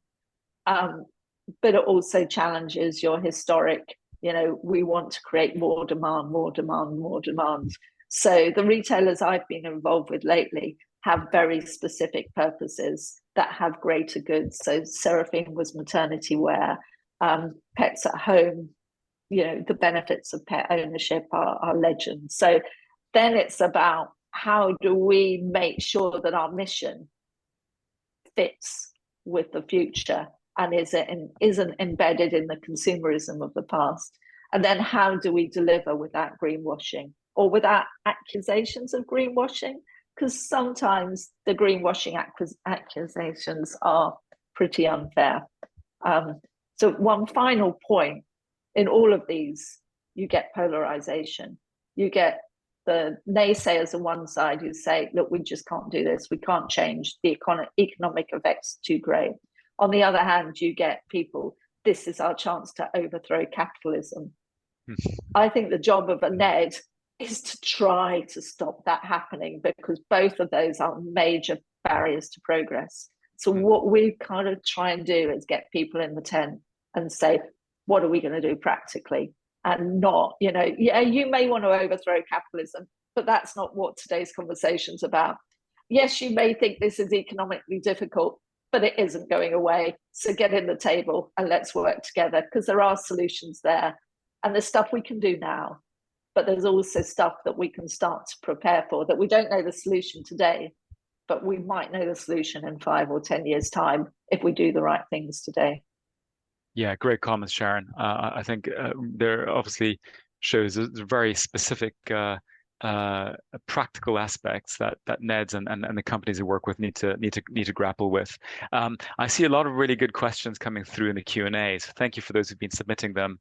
but it also challenges your historic. We want to create more demand, more demand, more demand. So the retailers I've been involved with lately have very specific purposes that have greater goods. So Seraphine was maternity wear, pets at home, the benefits of pet ownership are legend. So then it's about how do we make sure that our mission fits with the future and isn't embedded in the consumerism of the past. And then how do we deliver without greenwashing or without accusations of greenwashing? Because sometimes the greenwashing accusations are pretty unfair. So one final point, in all of these, you get polarization. You get the naysayers on one side who say, look, we just can't do this. We can't change. The economic effects too great. On the other hand, you get people, this is our chance to overthrow capitalism. I think the job of a NED is to try to stop that happening, because both of those are major barriers to progress. So what we kind of try and do is get people in the tent and say, what are we going to do practically? And not, you may want to overthrow capitalism, but that's not what today's conversation's about. Yes, you may think this is economically difficult, but it isn't going away. So get in the table and let's work together, because there are solutions there. And there's stuff we can do now, but there's also stuff that we can start to prepare for that we don't know the solution today, but we might know the solution in 5 or 10 years' time if we do the right things today. Yeah, great comments, Sharon. I think there obviously shows very specific practical aspects that NEDs and the companies we work with need to grapple with. I see a lot of really good questions coming through in the Q&A, so thank you for those who've been submitting them.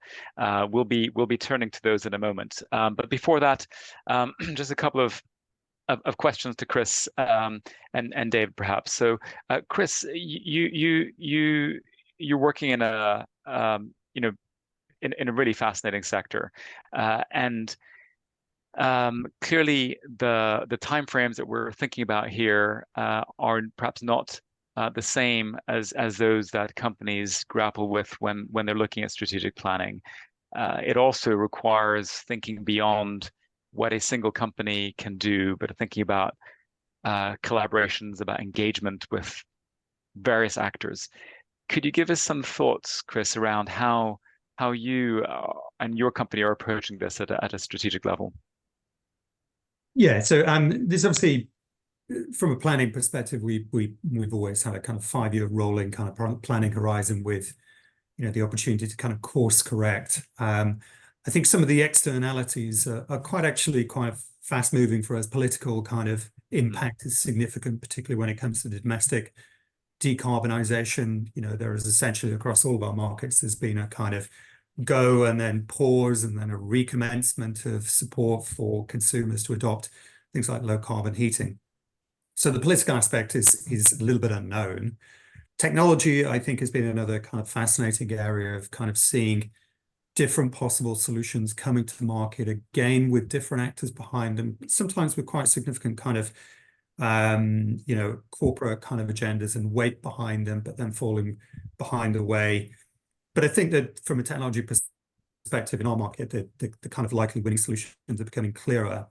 We'll be turning to those in a moment. But before that, just a couple of questions to Chris and David, perhaps. So, Chris, you're working in a in a really fascinating sector, and clearly the timeframes that we're thinking about here are perhaps not the same as those that companies grapple with when they're looking at strategic planning. It also requires thinking beyond what a single company can do, but thinking about collaborations, about engagement with various actors. Could you give us some thoughts, Chris, around how you and your company are approaching this at a strategic level? Yeah, so this obviously, from a planning perspective, we've always had a kind of 5-year rolling kind of planning horizon with, the opportunity to kind of course correct. I think some of the externalities are quite fast moving for us. Political kind of impact is significant, particularly when it comes to the domestic decarbonisation. There is essentially across all of our markets, there's been a kind of go and then pause and then a recommencement of support for consumers to adopt things like low carbon heating. So the political aspect is a little bit unknown. Technology, I think, has been another kind of fascinating area of kind of seeing different possible solutions coming to the market, again, with different actors behind them, sometimes with quite significant kind of corporate kind of agendas and weight behind them, but then falling behind the way. But I think that from a technology perspective in our market, the kind of likely winning solutions are becoming clearer.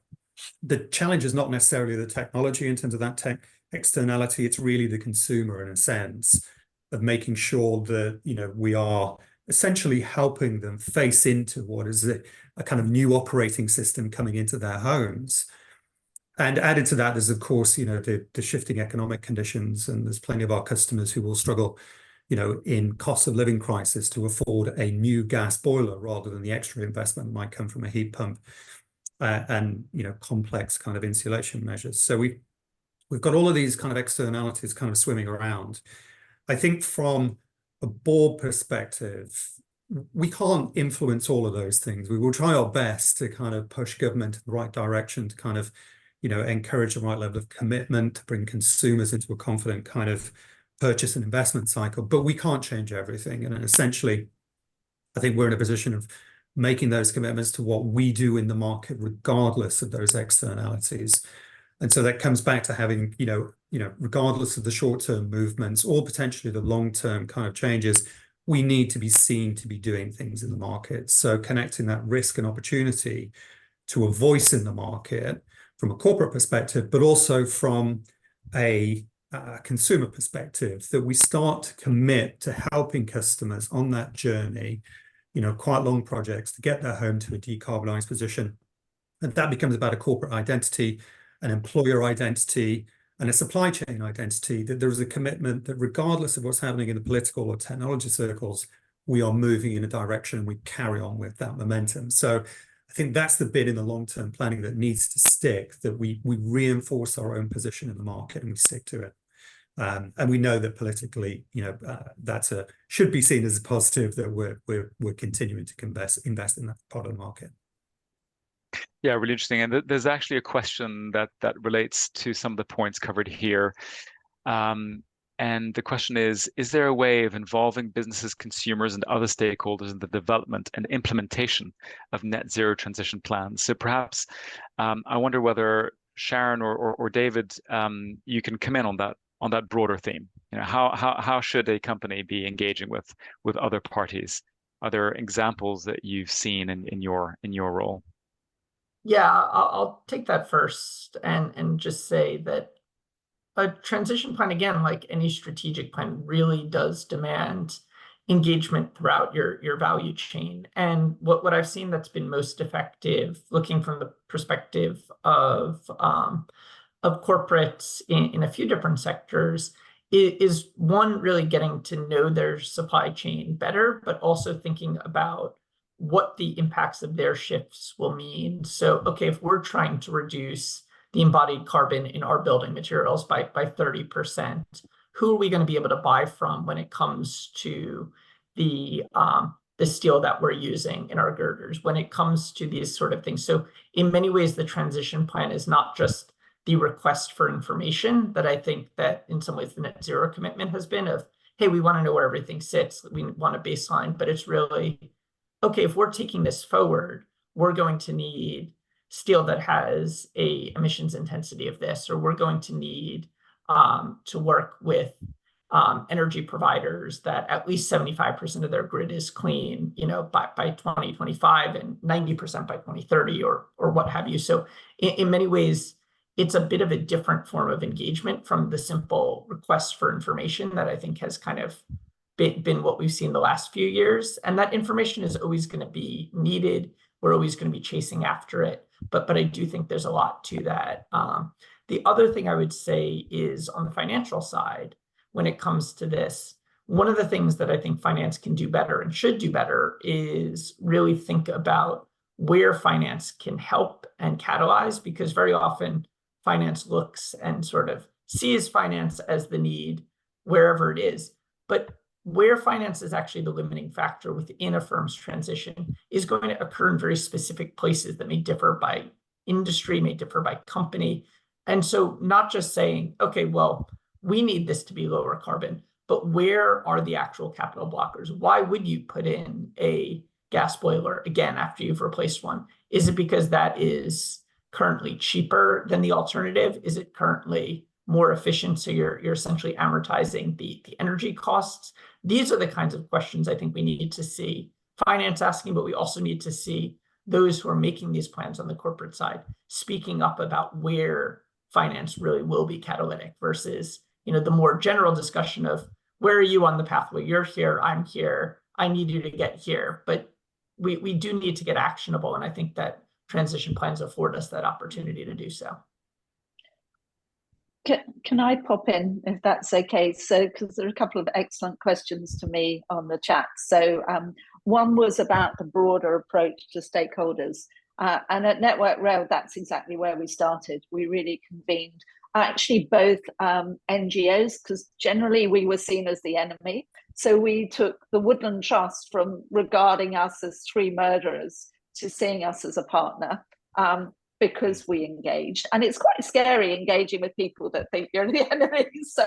The challenge is not necessarily the technology in terms of that tech externality. It's really the consumer, in a sense, of making sure that we are essentially helping them face into what is a kind of new operating system coming into their homes. And added to that, there's of course, the shifting economic conditions, and there's plenty of our customers who will struggle, in cost of living crisis to afford a new gas boiler rather than the extra investment that might come from a heat pump and complex kind of insulation measures. So we've got all of these kind of externalities kind of swimming around. I think from a board perspective, we can't influence all of those things. We will try our best to kind of push government in the right direction, to kind of encourage the right level of commitment, to bring consumers into a confident kind of purchase and investment cycle, but we can't change everything. And essentially, I think we're in a position of making those commitments to what we do in the market, regardless of those externalities. And so that comes back to having, regardless of the short-term movements or potentially the long-term kind of changes, we need to be seen to be doing things in the market. So connecting that risk and opportunity to a voice in the market from a corporate perspective, but also from a consumer perspective, that we start to commit to helping customers on that journey, quite long projects to get their home to a decarbonised position. And that becomes about a corporate identity, an employer identity, and a supply chain identity, that there is a commitment that regardless of what's happening in the political or technology circles, we are moving in a direction and we carry on with that momentum. So I think that's the bit in the long-term planning that needs to stick, that we reinforce our own position in the market and we stick to it. And we know that politically, that should be seen as a positive, that we're continuing to invest in that part of the market. Yeah, really interesting. And there's actually a question that relates to some of the points covered here. And the question is there a way of involving businesses, consumers, and other stakeholders in the development and implementation of net zero transition plans? So perhaps I wonder whether Sharon or David, you can come in on that broader theme. How should a company be engaging with other parties? Are there examples that you've seen in your role? Yeah, I'll take that first and just say that a transition plan, again, like any strategic plan, really does demand engagement throughout your value chain. And what I've seen that's been most effective, looking from the perspective of corporates in a few different sectors, is one, really getting to know their supply chain better, but also thinking about what the impacts of their shifts will mean. So, okay, if we're trying to reduce the embodied carbon in our building materials by 30%, who are we going to be able to buy from when it comes to the steel that we're using in our girders, when it comes to these sort of things? So in many ways, the transition plan is not just the request for information that I think that in some ways the net zero commitment has been of, hey, we want to know where everything sits, we want a baseline, but it's really, okay, if we're taking this forward, we're going to need steel that has a emissions intensity of this, or we're going to need to work with energy providers that at least 75% of their grid is clean, by 2025 and 90% by 2030, or what have you. So in many ways, it's a bit of a different form of engagement from the simple request for information that I think has kind of been what we've seen the last few years. And that information is always going to be needed. We're always going to be chasing after it. But I do think there's a lot to that. The other thing I would say is on the financial side, when it comes to this, one of the things that I think finance can do better and should do better is really think about where finance can help and catalyze, because very often finance looks and sort of sees finance as the need wherever it is. But where finance is actually the limiting factor within a firm's transition is going to occur in very specific places that may differ by industry, may differ by company. And so not just saying, okay, well, we need this to be lower carbon, but where are the actual capital blockers? Why would you put in a gas boiler again after you've replaced one? Is it because that is currently cheaper than the alternative? Is it currently more efficient, so you're essentially amortizing the energy costs? These are the kinds of questions I think we need to see finance asking, but we also need to see those who are making these plans on the corporate side speaking up about where finance really will be catalytic versus, the more general discussion of where are you on the pathway? You're here, I'm here, I need you to get here. But we do need to get actionable, and I think that transition plans afford us that opportunity to do so. Can I pop in, if that's okay? So, because there are a couple of excellent questions to me on the chat. So one was about the broader approach to stakeholders. And at Network Rail, that's exactly where we started. We really convened actually both NGOs, because generally we were seen as the enemy. So we took the Woodland Trust from regarding us as three murderers to seeing us as a partner, because we engaged. And it's quite scary engaging with people that think you're the enemy. So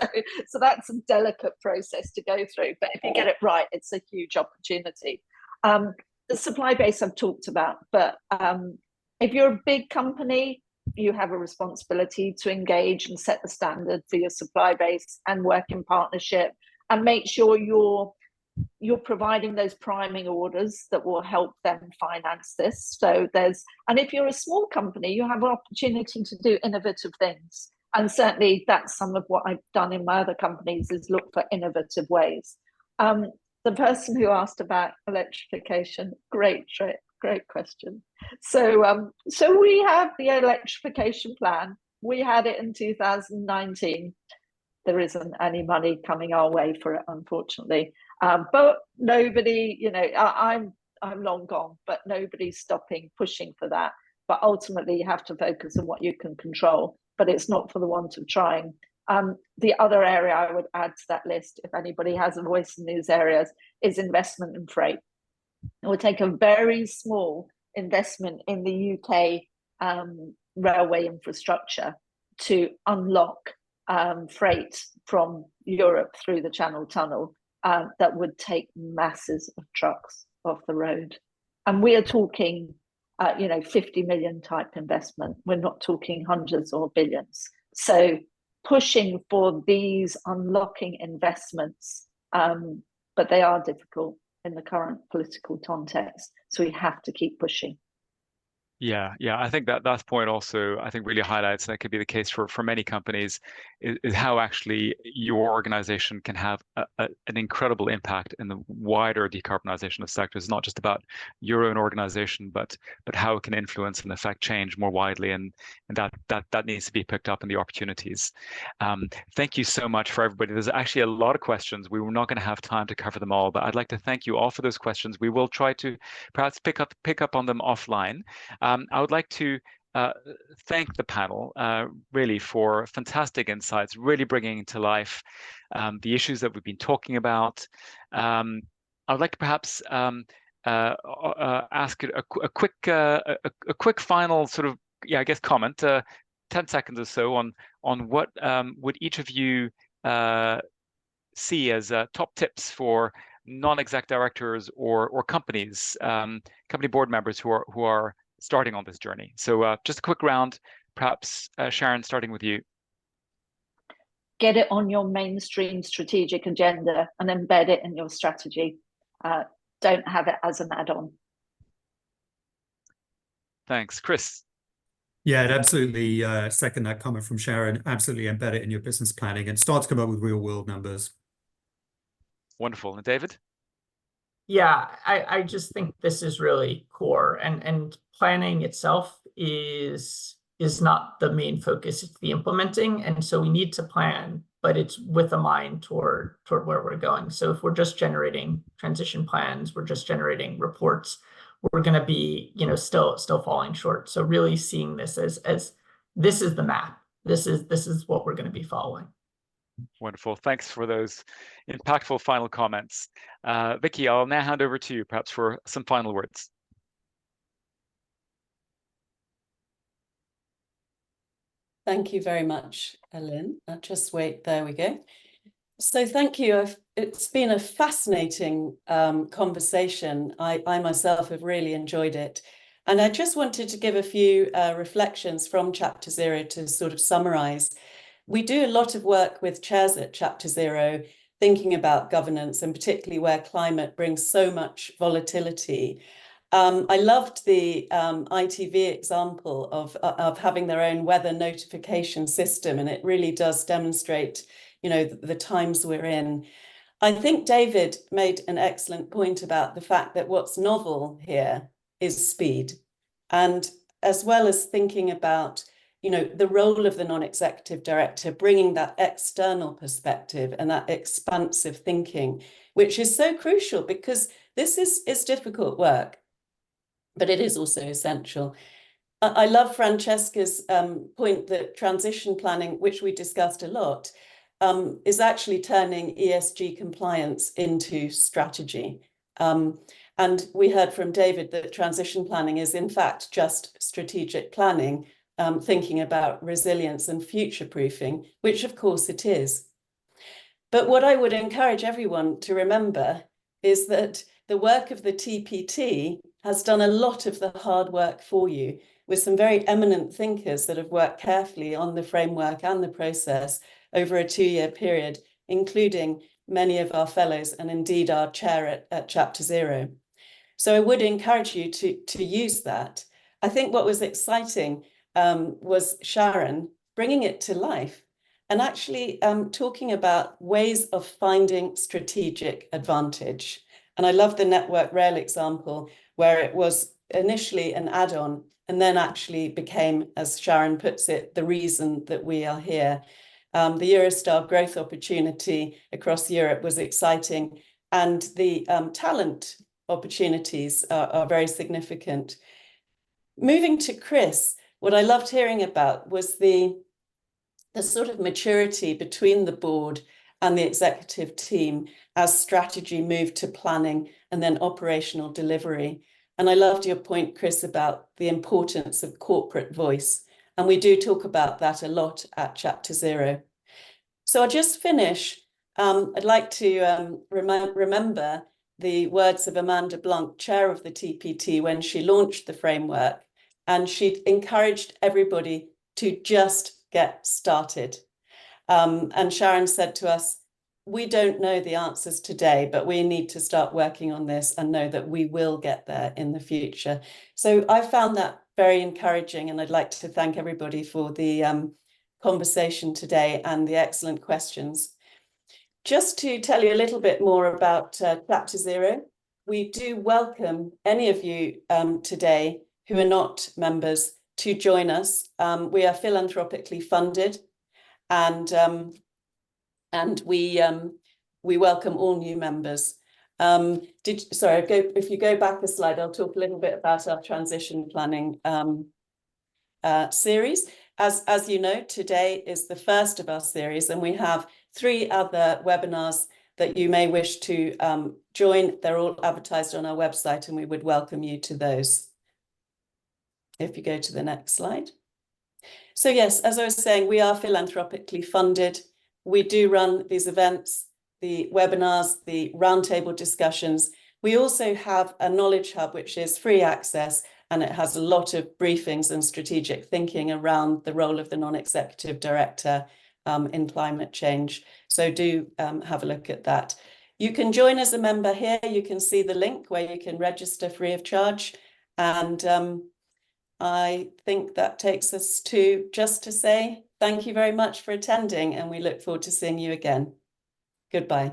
that's a delicate process to go through. But if you get it right, it's a huge opportunity. The supply base I've talked about, but if you're a big company, you have a responsibility to engage and set the standard for your supply base and work in partnership and make sure you're providing those priming orders that will help them finance this. So and if you're a small company, you have an opportunity to do innovative things. And certainly that's some of what I've done in my other companies, is look for innovative ways. The person who asked about electrification, great question. So we have the electrification plan. We had it in 2019. There isn't any money coming our way for it, unfortunately. But nobody, I'm long gone, but nobody's stopping pushing for that. But ultimately, you have to focus on what you can control. But it's not for the want of trying. The other area I would add to that list, if anybody has a voice in these areas, is investment in freight. It would take a very small investment in the UK railway infrastructure to unlock freight from Europe through the Channel Tunnel that would take masses of trucks off the road. And we are talking, 50 million type investment. We're not talking hundreds or billions. So pushing for these unlocking investments, but they are difficult in the current political context. So we have to keep pushing. Yeah, I think that point also, I think, really highlights, and that could be the case for many companies, is how actually your organization can have an incredible impact in the wider decarbonization of sectors. It's not just about your own organization, but how it can influence and affect change more widely, and that needs to be picked up in the opportunities. Thank you so much for everybody. There's actually a lot of questions. We were not going to have time to cover them all, but I'd like to thank you all for those questions. We will try to perhaps pick up on them offline. I would like to thank the panel really for fantastic insights, really bringing to life the issues that we've been talking about. I would like to perhaps ask a quick final sort of, I guess, comment, 10 seconds or so on what would each of you see as top tips for non-exec directors or companies, company board members who are starting on this journey. So just a quick round, perhaps Sharon, starting with you. Get it on your mainstream strategic agenda and embed it in your strategy. Don't have it as an add-on. Thanks. Chris? Yeah, I'd absolutely second that comment from Sharon. Absolutely embed it in your business planning and start to come up with real world numbers. Wonderful. And David? Yeah, I just think this is really core, and planning itself is not the main focus, it's the implementing. And so we need to plan, but it's with a mind toward where we're going. So if we're just generating transition plans, we're just generating reports, we're going to be, still falling short. So really seeing this as this is the map. This is what we're going to be following. Wonderful. Thanks for those impactful final comments. Vicky, I'll now hand over to you, perhaps for some final words. Thank you very much, Lynn. Just wait, there we go. So thank you. It's been a fascinating conversation. I myself have really enjoyed it. And I just wanted to give a few reflections from Chapter Zero to sort of summarize. We do a lot of work with chairs at Chapter Zero, thinking about governance, and particularly where climate brings so much volatility. I loved the ITV example of having their own weather notification system, and it really does demonstrate, the times we're in. I think David made an excellent point about the fact that what's novel here is speed. And as well as thinking about, the role of the non-executive director, bringing that external perspective and that expansive thinking, which is so crucial because this is difficult work, but it is also essential. I love Francesca's point that transition planning, which we discussed a lot, is actually turning ESG compliance into strategy. And we heard from David that transition planning is in fact just strategic planning, thinking about resilience and future-proofing, which of course it is. But what I would encourage everyone to remember is that the work of the TPT has done a lot of the hard work for you, with some very eminent thinkers that have worked carefully on the framework and the process over a 2-year period, including many of our fellows and indeed our chair at Chapter Zero. So I would encourage you to use that. I think what was exciting was Sharon bringing it to life and actually talking about ways of finding strategic advantage. And I love the Network Rail example, where it was initially an add-on and then actually became, as Sharon puts it, the reason that we are here. The Eurostar growth opportunity across Europe was exciting, and the talent opportunities are very significant. Moving to Chris, what I loved hearing about was the sort of maturity between the board and the executive team as strategy moved to planning and then operational delivery. And I loved your point, Chris, about the importance of corporate voice. And we do talk about that a lot at Chapter Zero. So I'll just finish. I'd like to remember the words of Amanda Blanc, chair of the TPT, when she launched the framework, and she encouraged everybody to just get started. And Sharon said to us, we don't know the answers today, but we need to start working on this and know that we will get there in the future. So I found that very encouraging, and I'd like to thank everybody for the conversation today and the excellent questions. Just to tell you a little bit more about Chapter Zero, we do welcome any of you today who are not members to join us. We are philanthropically funded, and we welcome all new members. If you go back a slide, I'll talk a little bit about our transition planning series. As you know, today is the first of our series, and we have 3 other webinars that you may wish to join. They're all advertised on our website, and we would welcome you to those. If you go to the next slide. So yes, as I was saying, we are philanthropically funded. We do run these events, the webinars, the roundtable discussions. We also have a knowledge hub, which is free access, and it has a lot of briefings and strategic thinking around the role of the non-executive director in climate change. So do have a look at that. You can join as a member here. You can see the link where you can register free of charge. And I think that takes us to just to say thank you very much for attending, and we look forward to seeing you again. Goodbye.